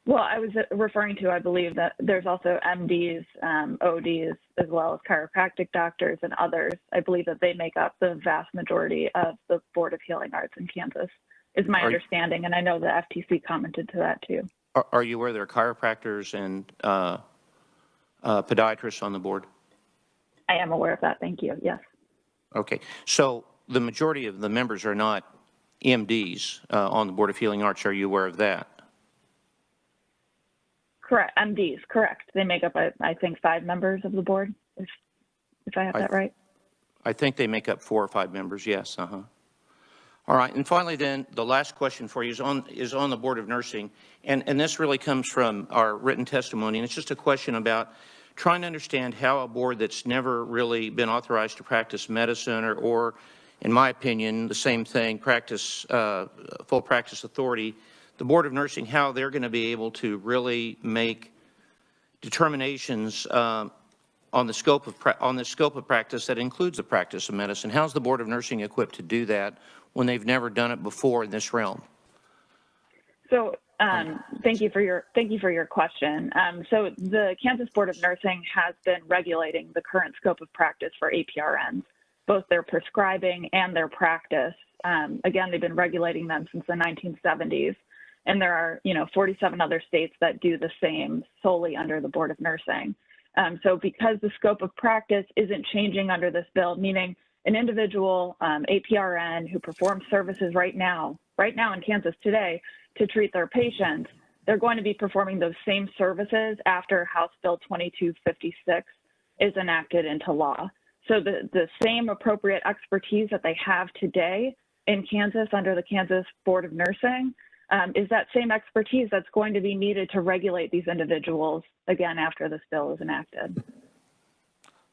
Well, I was referring to, I believe that there's also MDs, ODs, as well as chiropractic doctors and others. I believe that they make up the vast majority of the Board of Healing Arts in Kansas, is my understanding. And I know the FTC commented to that too. Are you aware there are chiropractors and podiatrists on the board? I am aware of that. Thank you. Yes. Okay. So the majority of the members are not MDs on the Board of Healing Arts. Are you aware of that? Correct. MDs, correct. They make up, I think, 5 members of the board, if I have that right. I think they make up 4 or 5 members, yes. All right, and finally then, the last question for you is on the Board of Nursing, and this really comes from our written testimony, and it's just a question about trying to understand how a board that's never really been authorized to practice medicine or in my opinion, the same thing, practice, full practice authority, the Board of Nursing, how they're going to be able to really make determinations on the scope of practice that includes the practice of medicine. How's the Board of Nursing equipped to do that when they've never done it before in this realm? So thank you for your question. So the Kansas Board of Nursing has been regulating the current scope of practice for APRNs, both their prescribing and their practice. Again, they've been regulating them since the 1970s, and there are 47 other states that do the same solely under the Board of Nursing. So because the scope of practice isn't changing under this bill, meaning an individual APRN who performs services right now in Kansas today to treat their patients, they're going to be performing those same services after House Bill 2256 is enacted into law. So the same appropriate expertise that they have today in Kansas under the Kansas Board of Nursing is that same expertise that's going to be needed to regulate these individuals again after this bill is enacted.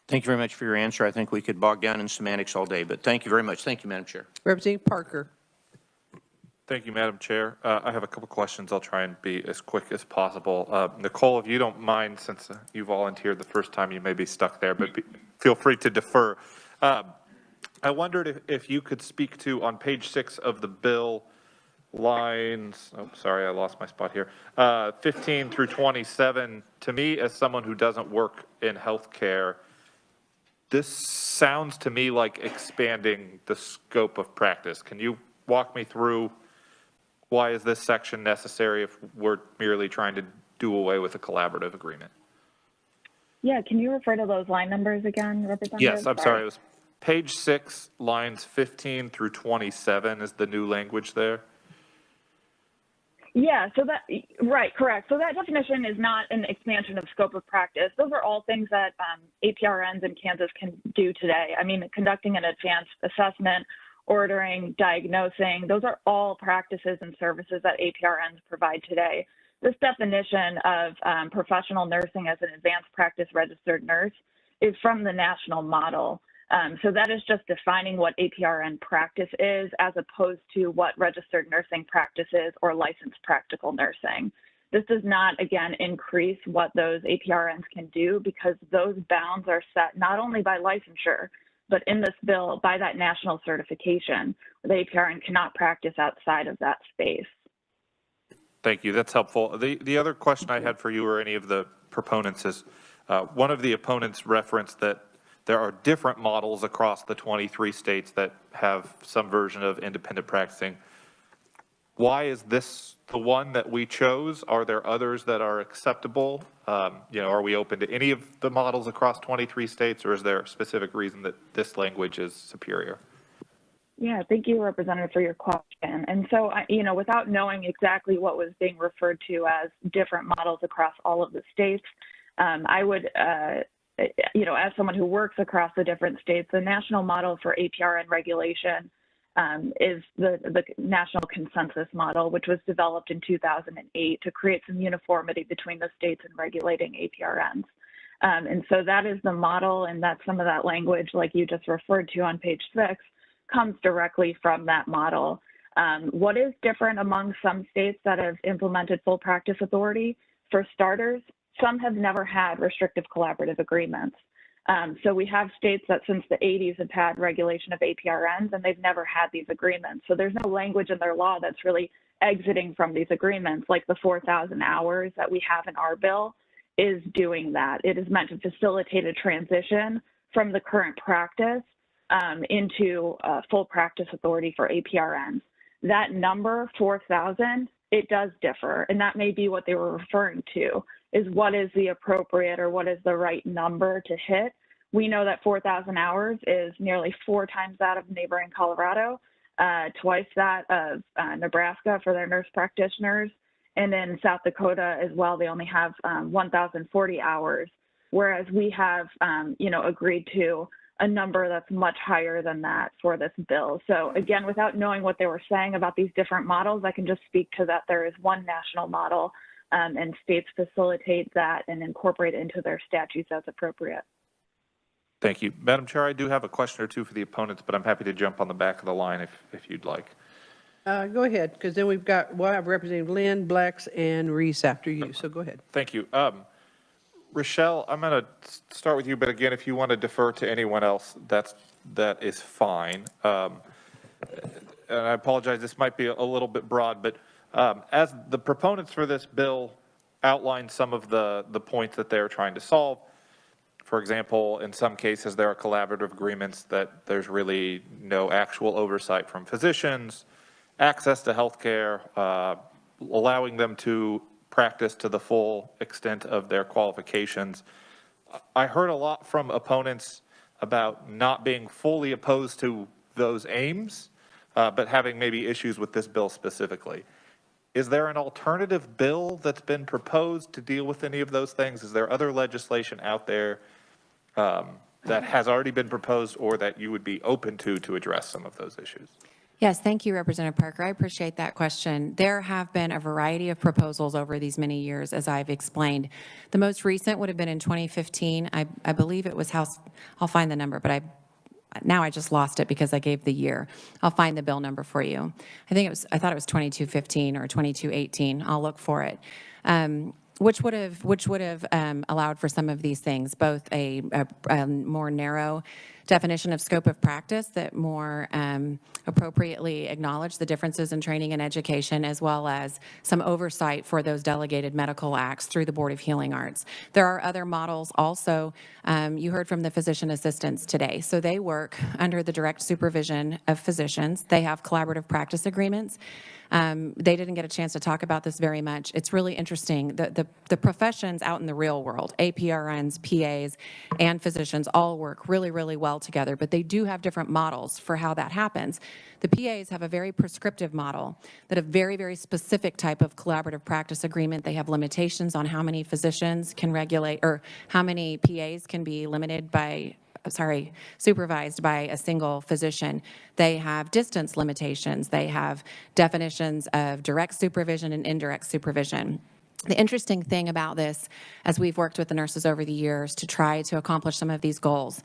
Thank you very much for your answer. I think we could bog down in semantics all day, but thank you very much. Thank you, Madam Chair. Representative Parker. Thank you, Madam Chair. I have a couple questions. I'll try and be as quick as possible. Nicole, if you don't mind, since you volunteered the first time, you may be stuck there, but feel free to defer. I wondered if you could speak to, on page 6 of the bill, lines, oh, sorry, I lost my spot here, 15 through 27. To me, as someone who doesn't work in healthcare, this sounds to me like expanding the scope of practice. Can you walk me through why is this section necessary if we're merely trying to do away with a collaborative agreement? Yeah, can you refer to those line numbers again, Representative? Yes, I'm sorry. It was page 6, lines 15 through 27 is the new language there. Yeah, so that, right, correct. So that definition is not an expansion of scope of practice. Those are all things that APRNs in Kansas can do today. I mean, conducting an advanced assessment, ordering, diagnosing, those are all practices and services that APRNs provide today. This definition of professional nursing as an advanced practice registered nurse is from the national model. So that is just defining what APRN practice is as opposed to what registered nursing practice is or licensed practical nursing. This does not, again, increase what those APRNs can do because those bounds are set not only by licensure, but in this bill by that national certification. The APRN cannot practice outside of that space. Thank you. That's helpful. The other question I had for you or any of the proponents is, one of the opponents referenced that there are different models across the 23 states that have some version of independent practicing. Why is this the one that we chose? Are there others that are acceptable? Are we open to any of the models across 23 states, or is there a specific reason that this language is superior? Yeah, thank you, Representative, for your question. And so, without knowing exactly what was being referred to as different models across all of the states, I would, as someone who works across the different states, the national model for APRN regulation is the national consensus model, which was developed in 2008 to create some uniformity between the states in regulating APRNs. And so that is the model, and that's some of that language, like you just referred to on page 6, comes directly from that model. What is different among some states that have implemented full practice authority? For starters, some have never had restrictive collaborative agreements. So we have states that since the 80s have had regulation of APRNs and they've never had these agreements. So there's no language in their law that's really exiting from these agreements, like the 4,000 hours that we have in our bill is doing that. It is meant to facilitate a transition from the current practice into full practice authority for APRNs. That number, 4,000, it does differ, and that may be what they were referring to, is what is the appropriate or what is the right number to hit. We know that 4,000 hours is nearly 4 times that of neighboring Colorado, twice that of Nebraska for their nurse practitioners, and in South Dakota as well, they only have 1,040 hours, whereas we have, agreed to a number that's much higher than that for this bill. So again, without knowing what they were saying about these different models, I can just speak to that there is one national model and states facilitate that and incorporate into their statutes as appropriate. Thank you. Madam Chair, I do have a question or two for the opponents, but I'm happy to jump on the back of the line if you'd like. Go ahead, because then we'll have Representative Lynn, Blacks, and Reese after you, so go ahead. Thank you. Rochelle, I'm going to start with you, but again, if you want to defer to anyone else, that is fine. And I apologize, this might be a little bit broad, but as the proponents for this bill outline some of the points that they're trying to solve, for example, in some cases, there are collaborative agreements that there's really no actual oversight from physicians, access to health care, allowing them to practice to the full extent of their qualifications. I heard a lot from opponents about not being fully opposed to those aims, but having maybe issues with this bill specifically. Is there an alternative bill that's been proposed to deal with any of those things? Is there other legislation out there that has already been proposed or that you would be open to address some of those issues? Yes, thank you, Representative Parker. I appreciate that question. There have been a variety of proposals over these many years, as I've explained. The most recent would have been in 2015. I believe it was House, I'll find the number, but now I just lost it because I gave the year. I'll find the bill number for you. I thought it was 2215 or 2218. I'll look for it. Which would have allowed for some of these things, both a more narrow definition of scope of practice that more appropriately acknowledge the differences in training and education, as well as some oversight for those delegated medical acts through the Board of Healing Arts. There are other models also. You heard from the physician assistants today. So they work under the direct supervision of physicians. They have collaborative practice agreements. They didn't get a chance to talk about this very much. It's really interesting. The professions out in the real world, APRNs, PAs, and physicians all work really, really well together, but they do have different models for how that happens. The PAs have a very prescriptive model that a very, very specific type of collaborative practice agreement. They have limitations on how many physicians can regulate, or how many PAs can be supervised by a single physician. They have distance limitations. They have definitions of direct supervision and indirect supervision. The interesting thing about this, as we've worked with the nurses over the years to try to accomplish some of these goals,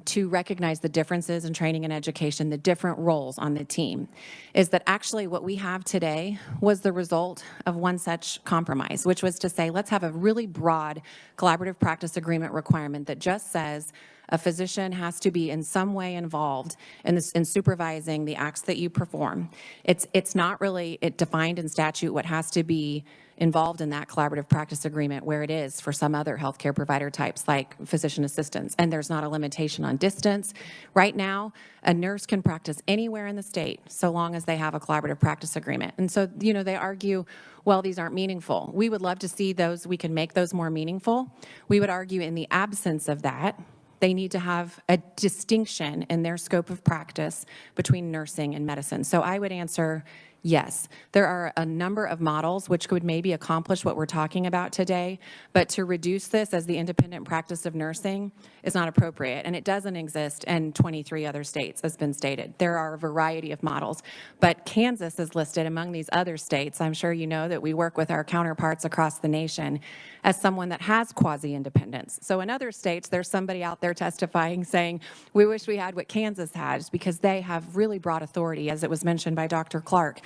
to recognize the differences in training and education, the different roles on the team, is that actually what we have today was the result of one such compromise, which was to say, let's have a really broad collaborative practice agreement requirement that just says a physician has to be in some way involved in supervising the acts that you perform. It's not really defined in statute what has to be involved in that collaborative practice agreement, where it is for some other healthcare provider types like physician assistants. And there's not a limitation on distance. Right now, a nurse can practice anywhere in the state so long as they have a collaborative practice agreement. And so, they argue, well, these aren't meaningful. We would love to see those, we can make those more meaningful. We would argue in the absence of that, they need to have a distinction in their scope of practice between nursing and medicine. So I would answer yes. There are a number of models which could maybe accomplish what we're talking about today, but to reduce this as the independent practice of nursing is not appropriate, and it doesn't exist in 23 other states, as been stated. There are a variety of models, but Kansas is listed among these other states. I'm sure you know that we work with our counterparts across the nation as someone that has quasi-independence. So in other states, there's somebody out there testifying saying, we wish we had what Kansas has, because they have really broad authority, as it was mentioned by Dr. Clark.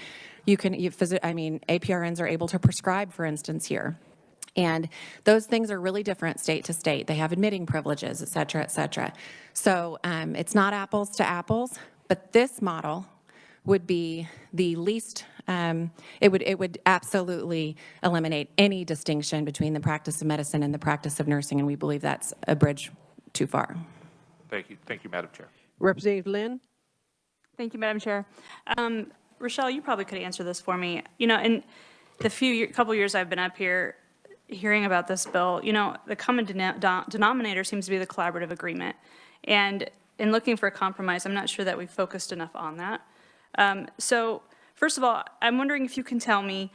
APRNs are able to prescribe, for instance, here. And those things are really different state to state. They have admitting privileges, et cetera, et cetera. So it's not apples to apples, but this model would be the least, it would absolutely eliminate any distinction between the practice of medicine and the practice of nursing, and we believe that's a bridge too far. Thank you. Thank you, Madam Chair. Representative Lynn? Thank you, Madam Chair. Rochelle, you probably could answer this for me. In the couple years I've been up here hearing about this bill, the common denominator seems to be the collaborative agreement. And in looking for a compromise, I'm not sure that we've focused enough on that. So first of all, I'm wondering if you can tell me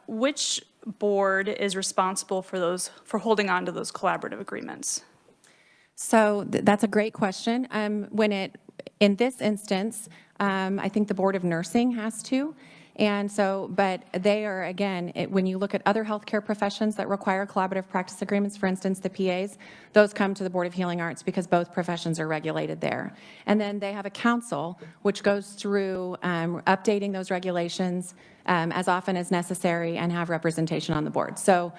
which board is responsible for holding on to those collaborative agreements? So that's a great question. In this instance, I think the Board of Nursing has to. And so, but they are, again, when you look at other healthcare professions that require collaborative practice agreements, for instance, the PAs, those come to the Board of Healing Arts because both professions are regulated there. And then they have a council which goes through updating those regulations as often as necessary and have representation on the board. So,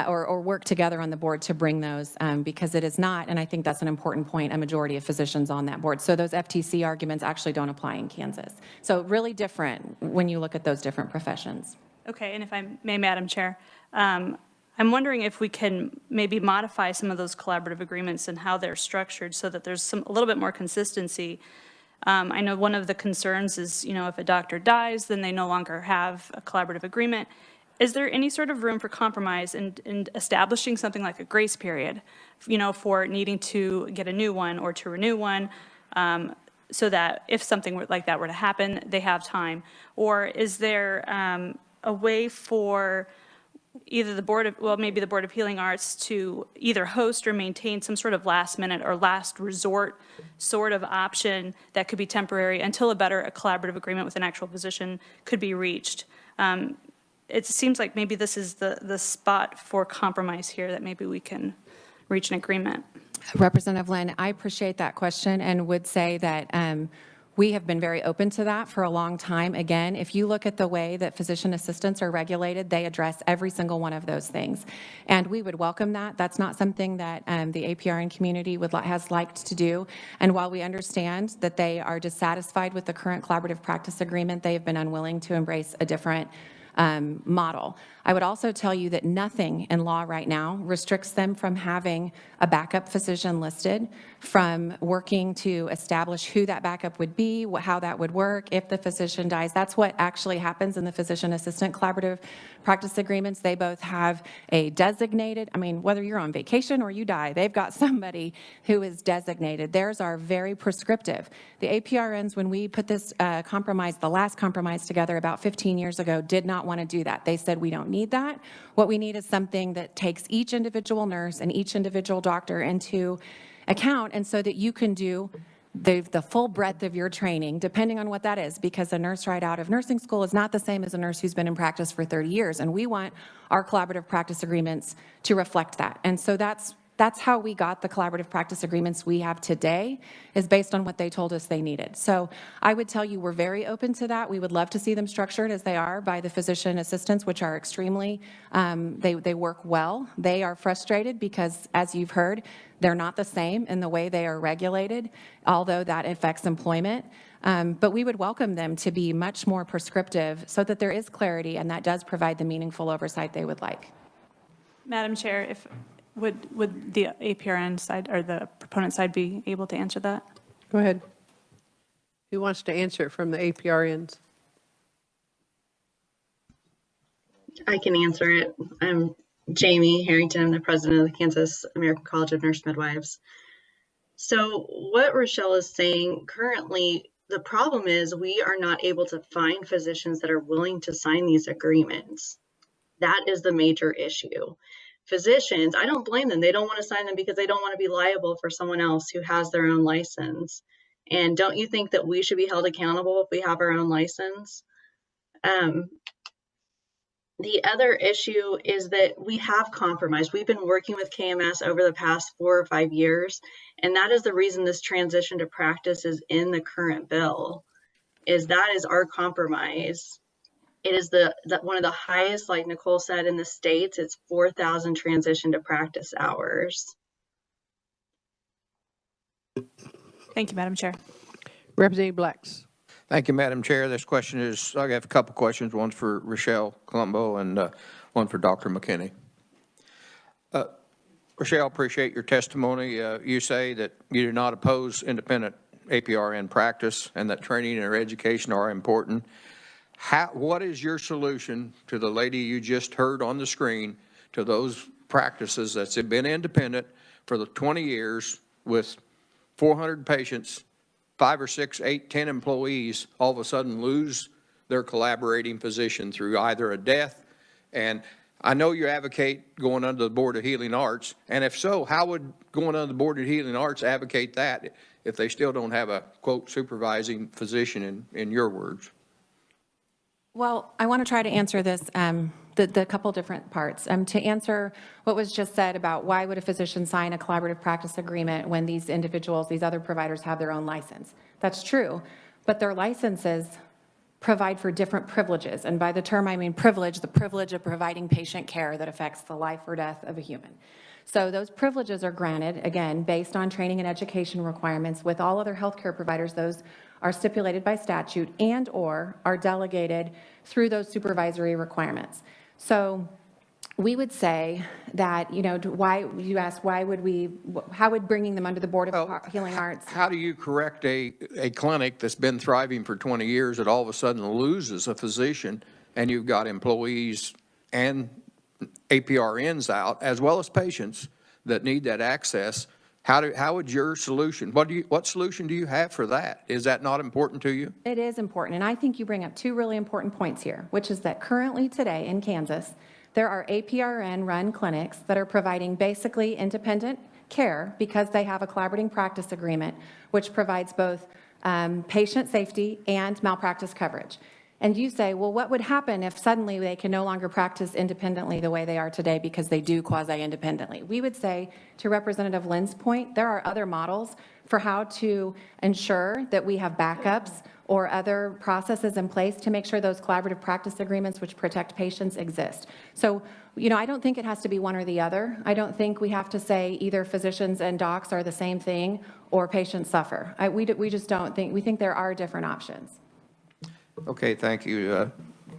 or work together on the board to bring those because it is not, and I think that's an important point, a majority of physicians on that board. So those FTC arguments actually don't apply in Kansas. So really different when you look at those different professions. Okay, and if I may, Madam Chair, I'm wondering if we can maybe modify some of those collaborative agreements and how they're structured so that there's a little bit more consistency. I know one of the concerns is, if a doctor dies, then they no longer have a collaborative agreement. Is there any sort of room for compromise in establishing something like a grace period, for needing to get a new one or to renew one, so that if something like that were to happen, they have time? Or is there a way for either the Board of, maybe the Board of Healing Arts to either host or maintain some sort of last minute or last resort sort of option that could be temporary until a collaborative agreement with an actual physician could be reached? It seems like maybe this is the spot for compromise here, that maybe we can reach an agreement. Representative Lynn, I appreciate that question and would say that we have been very open to that for a long time. Again, if you look at the way that physician assistants are regulated, they address every single one of those things. And we would welcome that. That's not something that the APRN community has liked to do. And while we understand that they are dissatisfied with the current collaborative practice agreement, they have been unwilling to embrace a different model. I would also tell you that nothing in law right now restricts them from having a backup physician listed, from working to establish who that backup would be, how that would work if the physician dies. That's what actually happens in the physician assistant collaborative practice agreements. They both have a designated, whether you're on vacation or you die, they've got somebody who is designated. Theirs are very prescriptive. The APRNs, when we put this the last compromise together about 15 years ago, did not want to do that. They said, we don't need that. What we need is something that takes each individual nurse and each individual doctor into account, and so that you can do the full breadth of your training, depending on what that is, because a nurse right out of nursing school is not the same as a nurse who's been in practice for 30 years, and we want our collaborative practice agreements to reflect that. And so that's how we got the collaborative practice agreements we have today, is based on what they told us they needed. So I would tell you we're very open to that. We would love to see them structured as they are by the physician assistants, which are extremely, they work well. They are frustrated because, as you've heard, they're not the same in the way they are regulated, although that affects employment. But we would welcome them to be much more prescriptive so that there is clarity and that does provide the meaningful oversight they would like. Madam Chair, would the APRN side or the proponent side be able to answer that? Go ahead. Who wants to answer it from the APRNs? I can answer it. I'm Jamie Harrington. I'm the president of the Kansas American College of Nurse Midwives. So what Rochelle is saying, currently, the problem is we are not able to find physicians that are willing to sign these agreements. That is the major issue. Physicians, I don't blame them. They don't want to sign them because they don't want to be liable for someone else who has their own license. And don't you think that we should be held accountable if we have our own license? The other issue is that we have compromised. We've been working with KMS over the past 4 or 5 years, and that is the reason this transition to practice is in the current bill, is that is our compromise. It is one of the highest, like Nicole said, in the states. It's 4,000 transition to practice hours. Thank you, Madam Chair. Representative Blacks. Thank you, Madam Chair. This question is, I have a couple questions. One's for Rochelle Colombo and one for Dr. McKinney. Rochelle, appreciate your testimony. You say that you do not oppose independent APRN practice and that training and education are important. What is your solution to the lady you just heard on the screen, to those practices that's been independent for the 20 years with 400 patients, 5 or 6, 8, 10 employees, all of a sudden lose their collaborating physician through either a death? And I know you advocate going under the Board of Healing Arts, and if so, how would going under the Board of Healing Arts advocate that if they still don't have a, quote, supervising physician in your words? Well, I want to try to answer this, the couple different parts. To answer what was just said about why would a physician sign a collaborative practice agreement when these individuals, these other providers have their own license. That's true, but their licenses provide for different privileges. And by the term, I mean privilege, the privilege of providing patient care that affects the life or death of a human. So those privileges are granted, again, based on training and education requirements. With all other healthcare providers, those are stipulated by statute and or are delegated through those supervisory requirements. So we would say that, you know, why, you asked, why would we, how would bringing them under the Board of Healing Arts? How do you correct a clinic that's been thriving for 20 years that all of a sudden loses a physician and you've got employees and APRNs out, as well as patients that need that access? How would your solution, what solution do you have for that? Is that not important to you? It is important, and I think you bring up two really important points here, which is that currently today in Kansas, there are APRN-run clinics that are providing basically independent care because they have a collaborating practice agreement, which provides both patient safety and malpractice coverage. And you say, well, what would happen if suddenly they can no longer practice independently the way they are today because they do quasi-independently? We would say, to Representative Lynn's point, there are other models for how to ensure that we have backups or other processes in place to make sure those collaborative practice agreements which protect patients exist. So, you know, I don't think it has to be one or the other. I don't think we have to say either physicians and docs are the same thing or patients suffer. We just don't think, we think there are different options. Okay, thank you.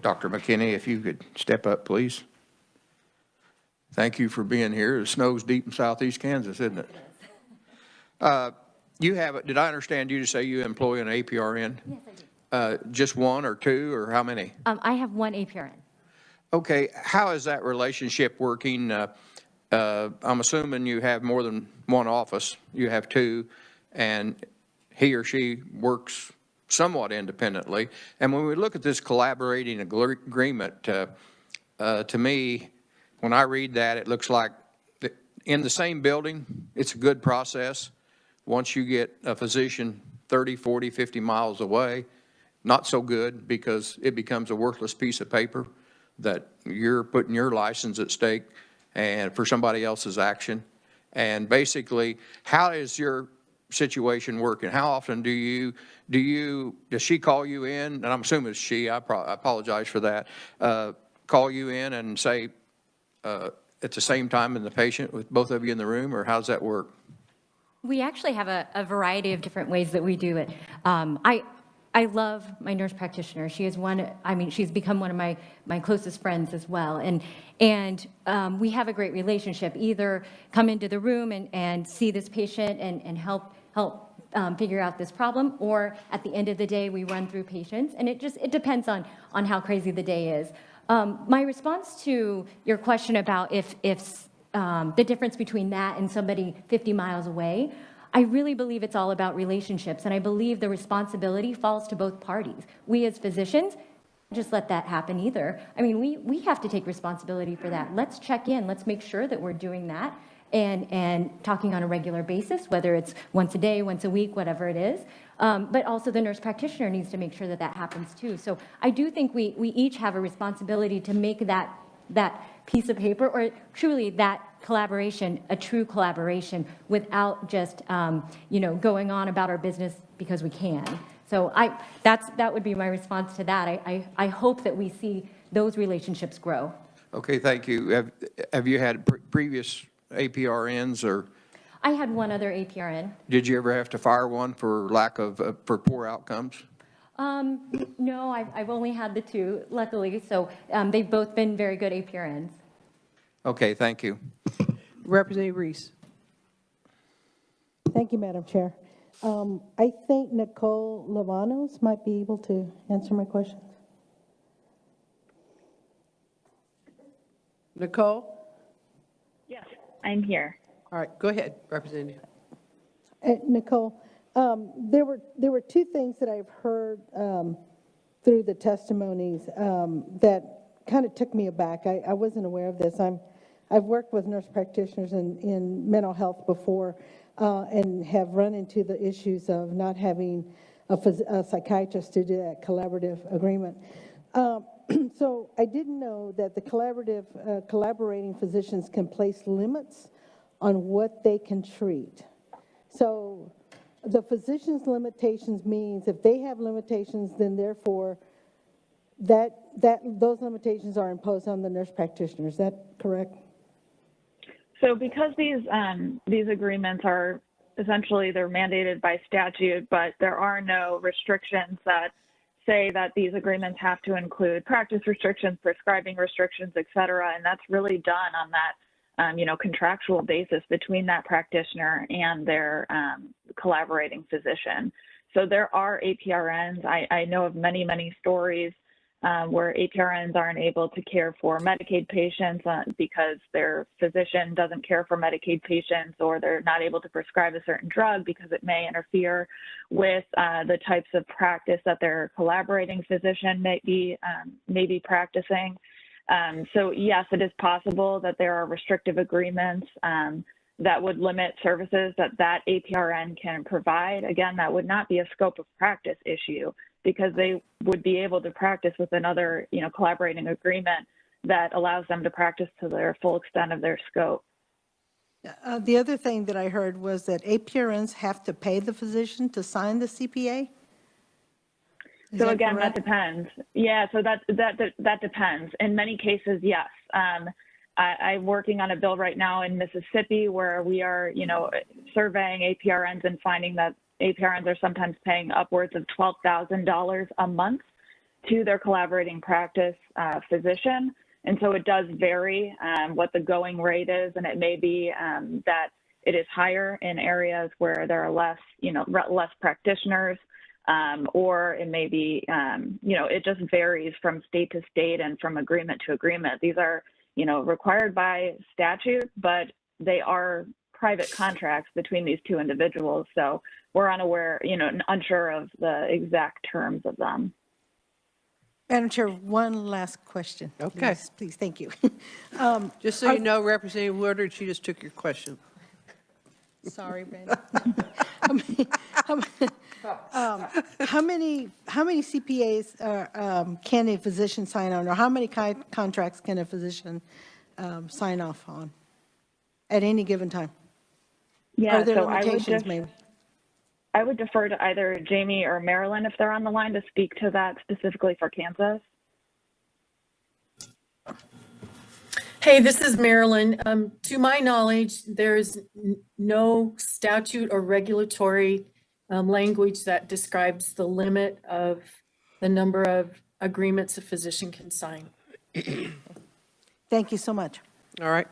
Dr. McKinney, if you could step up, please. Thank you for being here. The snow's deep in southeast Kansas, isn't it? You have, did I understand you to say you employ an APRN? Yes, I do. Just one or two, or how many? I have one APRN. Okay, how is that relationship working? I'm assuming you have more than one office. You have two, and he or she works somewhat independently. And when we look at this collaborating agreement, to me, when I read that, it looks like in the same building, it's a good process. Once you get a physician 30, 40, 50 miles away, not so good, because it becomes a worthless piece of paper that you're putting your license at stake and for somebody else's action. And basically, how is your situation working? How often does she call you in? And I'm assuming it's she, I apologize for that. Call you in and say at the same time in the patient with both of you in the room, or how does that work? We actually have a variety of different ways that we do it. I love my nurse practitioner. She is she's become one of my closest friends as well. And we have a great relationship. Either come into the room and see this patient and help figure out this problem, or at the end of the day, we run through patients. And it depends on how crazy the day is. My response to your question about if the difference between that and somebody 50 miles away, I really believe it's all about relationships, and I believe the responsibility falls to both parties. We as physicians, just let that happen either. I mean, we have to take responsibility for that. Let's check in. Let's make sure that we're doing that and talking on a regular basis, whether it's once a day, once a week, whatever it is. But also the nurse practitioner needs to make sure that happens too. So I do think we each have a responsibility to make that piece of paper, or truly that collaboration, a true collaboration, without just going on about our business because we can. So that would be my response to that. I hope that we see those relationships grow. Okay, thank you. Have you had previous APRNs, or? I had one other APRN. Did you ever have to fire one for for poor outcomes? No, I've only had the two, luckily. So they've both been very good APRNs. Okay, thank you. Representative Reese. Thank you, Madam Chair. I think Nicole Lavanos might be able to answer my questions. Nicole? Yes, I'm here. All right, go ahead, Representative. Nicole, there were two things that I've heard through the testimonies that kind of took me aback. I wasn't aware of this. I've worked with nurse practitioners in mental health before and have run into the issues of not having a psychiatrist to do that collaborative agreement. So I didn't know that the collaborating physicians can place limits on what they can treat. So the physician's limitations means if they have limitations, then therefore those limitations are imposed on the nurse practitioner. Is that correct? So because these agreements are essentially, they're mandated by statute, but there are no restrictions that say that these agreements have to include practice restrictions, prescribing restrictions, et cetera. And that's really done on that, contractual basis between that practitioner and their collaborating physician. So there are APRNs. I know of many, many stories where APRNs aren't able to care for Medicaid patients because their physician doesn't care for Medicaid patients, or they're not able to prescribe a certain drug because it may interfere with the types of practice that their collaborating physician may be practicing. So yes, it is possible that there are restrictive agreements that would limit services that APRN can provide. Again, that would not be a scope of practice issue, because they would be able to practice with another, collaborating agreement that allows them to practice to their full extent of their scope. The other thing that I heard was that APRNs have to pay the physician to sign the CPA? So again, that depends. Yeah, so that depends. In many cases, yes. I'm working on a bill right now in Mississippi where we are, surveying APRNs and finding that APRNs are sometimes paying upwards of $12,000 a month to their collaborating practice physician. And so it does vary what the going rate is, and it may be that it is higher in areas where there are less, less practitioners, or it may be, it just varies from state to state and from agreement to agreement. These are, required by statute, but they are private contracts between these two individuals. So we're unaware, unsure of the exact terms of them. Madam Chair, one last question. Okay. Please, thank you. Just so you know, Representative Woodard, she just took your question. Sorry, Brandon. How many CPAs can a physician sign on, or how many contracts can a physician sign off on at any given time? Yeah, Are there so limitations, maybe? I would defer to either Jamie or Marilyn if they're on the line to speak to that specifically for Kansas. Hey, this is Marilyn. To my knowledge, there's no statute or regulatory language that describes the limit of the number of agreements a physician can sign. Thank you so much. All right.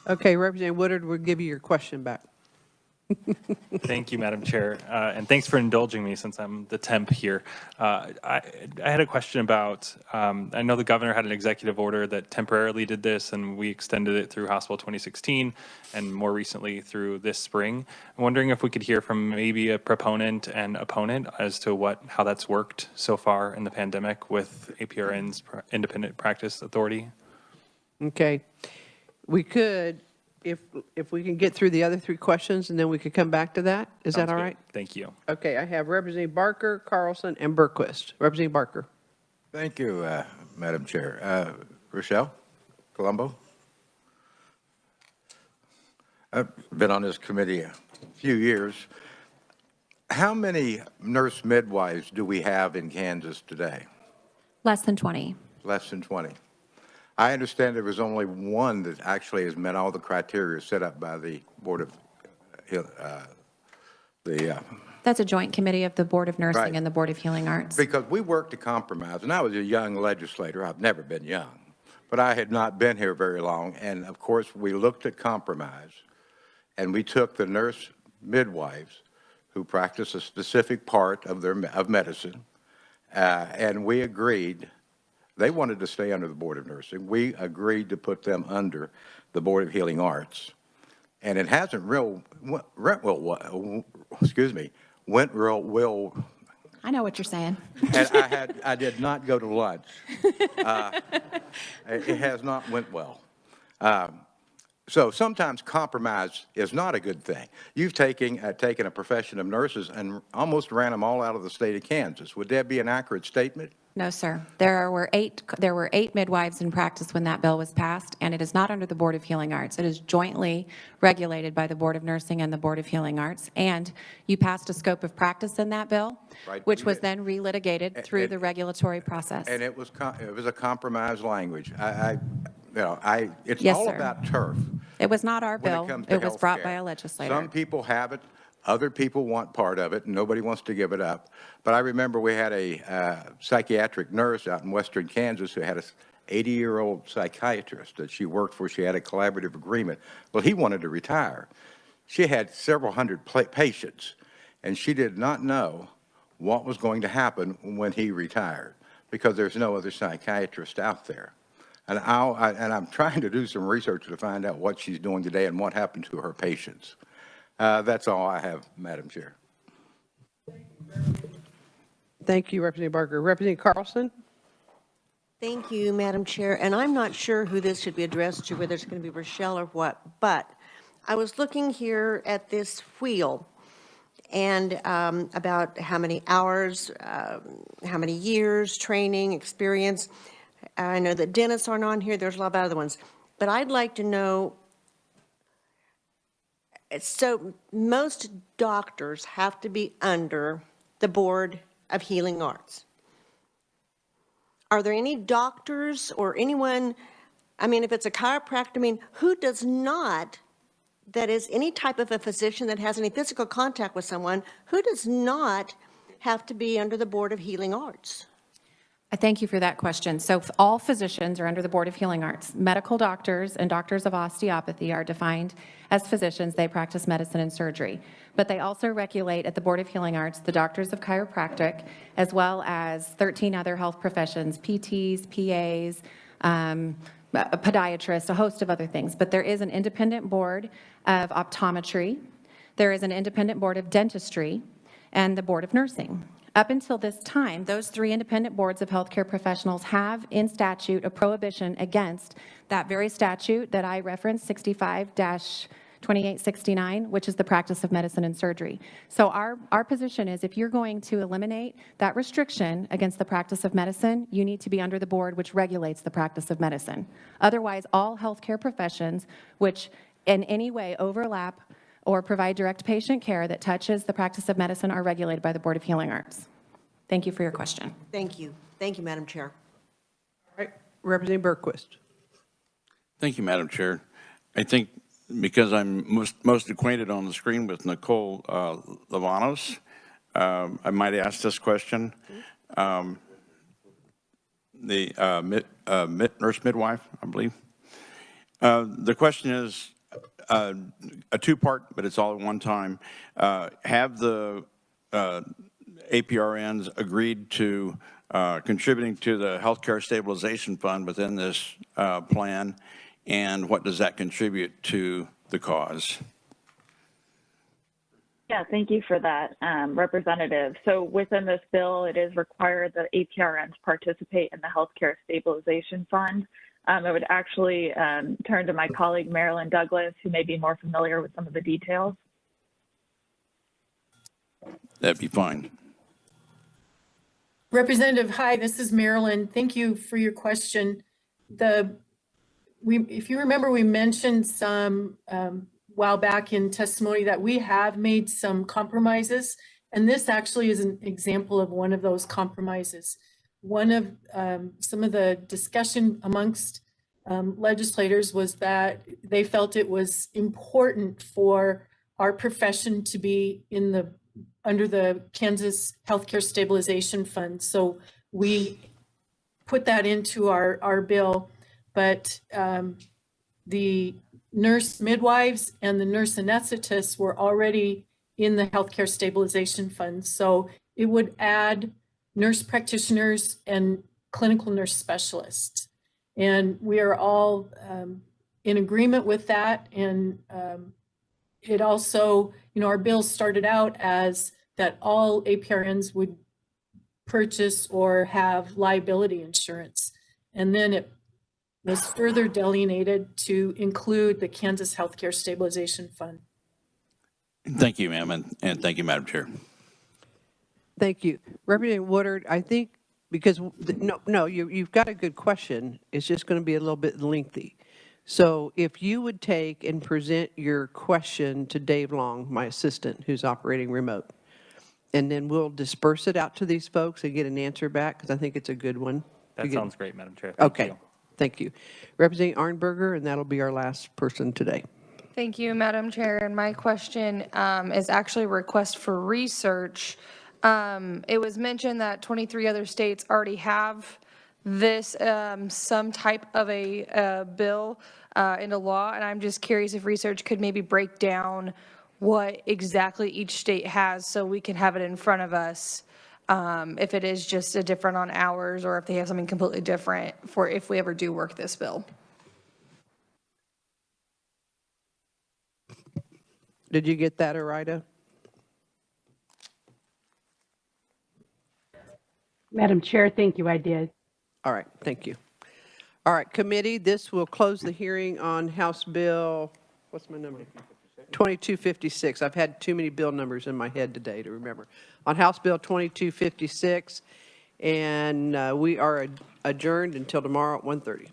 Okay, Representative Woodard, we'll give you your question back. Thank you, Madam Chair, and thanks for indulging me since I'm the temp here. I had a question about, I know the governor had an executive order that temporarily did this, and we extended it through House Bill 2016 and more recently through this spring. I'm wondering if we could hear from maybe a proponent and opponent as to how that's worked so far in the pandemic with APRN's independent practice authority. Okay. We could, if we can get through the other three questions, and then we could come back to that. Is that all right? Thank you. Okay, I have Representative Barker, Carlson, and Berquist. Representative Barker. Thank you, Madam Chair. Rochelle Colombo. I've been on this committee a few years. How many nurse midwives do we have in Kansas today? Less than 20. Less than 20. I understand there was only one that actually has met all the criteria set up by the Board of That's a joint committee of the Board of Nursing Right. and the Board of Healing Arts. Because we worked to compromise, and I was a young legislator. I've never been young, but I had not been here very long. And of course, we looked at compromise, and we took the nurse midwives who practice a specific part of medicine, and we agreed. They wanted to stay under the Board of Nursing. We agreed to put them under the Board of Healing Arts. And it hasn't went real well. I know what you're saying. And I did not go to lunch. It has not went well. So sometimes compromise is not a good thing. You've taken a profession of nurses and almost ran them all out of the state of Kansas. Would that be an accurate statement? No, sir. There were eight midwives in practice when that bill was passed, and it is not under the Board of Healing Arts. It is jointly regulated by the Board of Nursing and the Board of Healing Arts. And you passed a scope of practice in that bill, Right, which you was did. then relitigated through the regulatory process. And it was a compromise language. It's Yes, all sir. about turf. It was not our When it bill. comes to It was brought healthcare. by a legislator. Some people have it, other people want part of it, and nobody wants to give it up. But I remember we had a psychiatric nurse out in western Kansas who had a 80-year-old psychiatrist that she worked for. She had a collaborative agreement. Well, he wanted to retire. She had several hundred patients, and she did not know what was going to happen when he retired because there's no other psychiatrist out there. And I'm trying to do some research to find out what she's doing today and what happened to her patients. That's all I have, Madam Chair. Thank you, Representative Barker. Representative Carlson? Thank you, Madam Chair. And I'm not sure who this should be addressed to, whether it's going to be Rochelle or what, but I was looking here at this wheel and about how many hours, how many years, training, experience. I know that dentists aren't on here. There's a lot of other ones. But I'd like to know, so most doctors have to be under the Board of Healing Arts. Are there any doctors or anyone, I mean, if it's a chiropractor, I mean, who does not, that is any type of a physician that has any physical contact with someone, who does not have to be under the Board of Healing Arts? I thank you for that question. So all physicians are under the Board of Healing Arts. Medical doctors and doctors of osteopathy are defined as physicians. They practice medicine and surgery. But they also regulate at the Board of Healing Arts the doctors of chiropractic, as well as 13 other health professions, PTs, PAs, a podiatrist, a host of other things. But there is an independent board of optometry. There is an independent board of dentistry and the Board of Nursing. Up until this time, those three independent boards of healthcare professionals have in statute a prohibition against that very statute that I referenced, 65-2869, which is the practice of medicine and surgery. So our position is if you're going to eliminate that restriction against the practice of medicine, you need to be under the board which regulates the practice of medicine. Otherwise, all healthcare professions which in any way overlap or provide direct patient care that touches the practice of medicine are regulated by the Board of Healing Arts. Thank you for your question. Thank you. Thank you, Madam Chair. All right, Representative Berquist. Thank you, Madam Chair. I think because I'm most acquainted on the screen with Nicole Lavanos, I might ask this question. The nurse midwife, I believe. The question is, a two-part, but it's all at one time. Have the APRNs agreed to contributing to the Healthcare Stabilization Fund within this plan, and what does that contribute to the cause? Yeah, thank you for that, Representative. So within this bill, it is required that APRNs participate in the Healthcare Stabilization Fund. I would actually turn to my colleague, Marilyn Douglas, who may be more familiar with some of the details. That'd be fine. Representative, hi, this is Marilyn. Thank you for your question. If you remember, we mentioned some while back in testimony that we have made some compromises, and this actually is an example of one of those compromises. One of some of the discussion amongst legislators was that they felt it was important for our profession to be under the Kansas Healthcare Stabilization Fund. So we put that into our bill, but the nurse midwives and the nurse anesthetists were already in the Healthcare Stabilization Fund. So it would add nurse practitioners and clinical nurse specialists. And we are all in agreement with that. And it also, our bill started out as that all APRNs would purchase or have liability insurance. And then it was further delineated to include the Kansas Healthcare Stabilization Fund. Thank you, ma'am, and thank you, Madam Chair. Thank you. Representative Woodard, I think because, no, you've got a good question. It's just going to be a little bit lengthy. So if you would take and present your question to Dave Long, my assistant, who's operating remote, and then we'll disperse it out to these folks and get an answer back, because I think it's a good one. That sounds great, Madam Chair. Thank you. Thank you. Representative Arnberger, and that'll be our last person today. Thank you, Madam Chair. And my question is actually a request for research. It was mentioned that 23 other states already have this, some type of a bill into law, and I'm just curious if research could maybe break down what exactly each state has so we can have it in front of us, if it is just a different on hours or if they have something completely different for if we ever do work this bill. Did you get that, Arida? Madam Chair, thank you, I did. All right, thank you. All right, committee, this will close the hearing on House Bill, what's my number? 2256. I've had too many bill numbers in my head today to remember. On House Bill 2256, and we are adjourned until tomorrow at 1:30.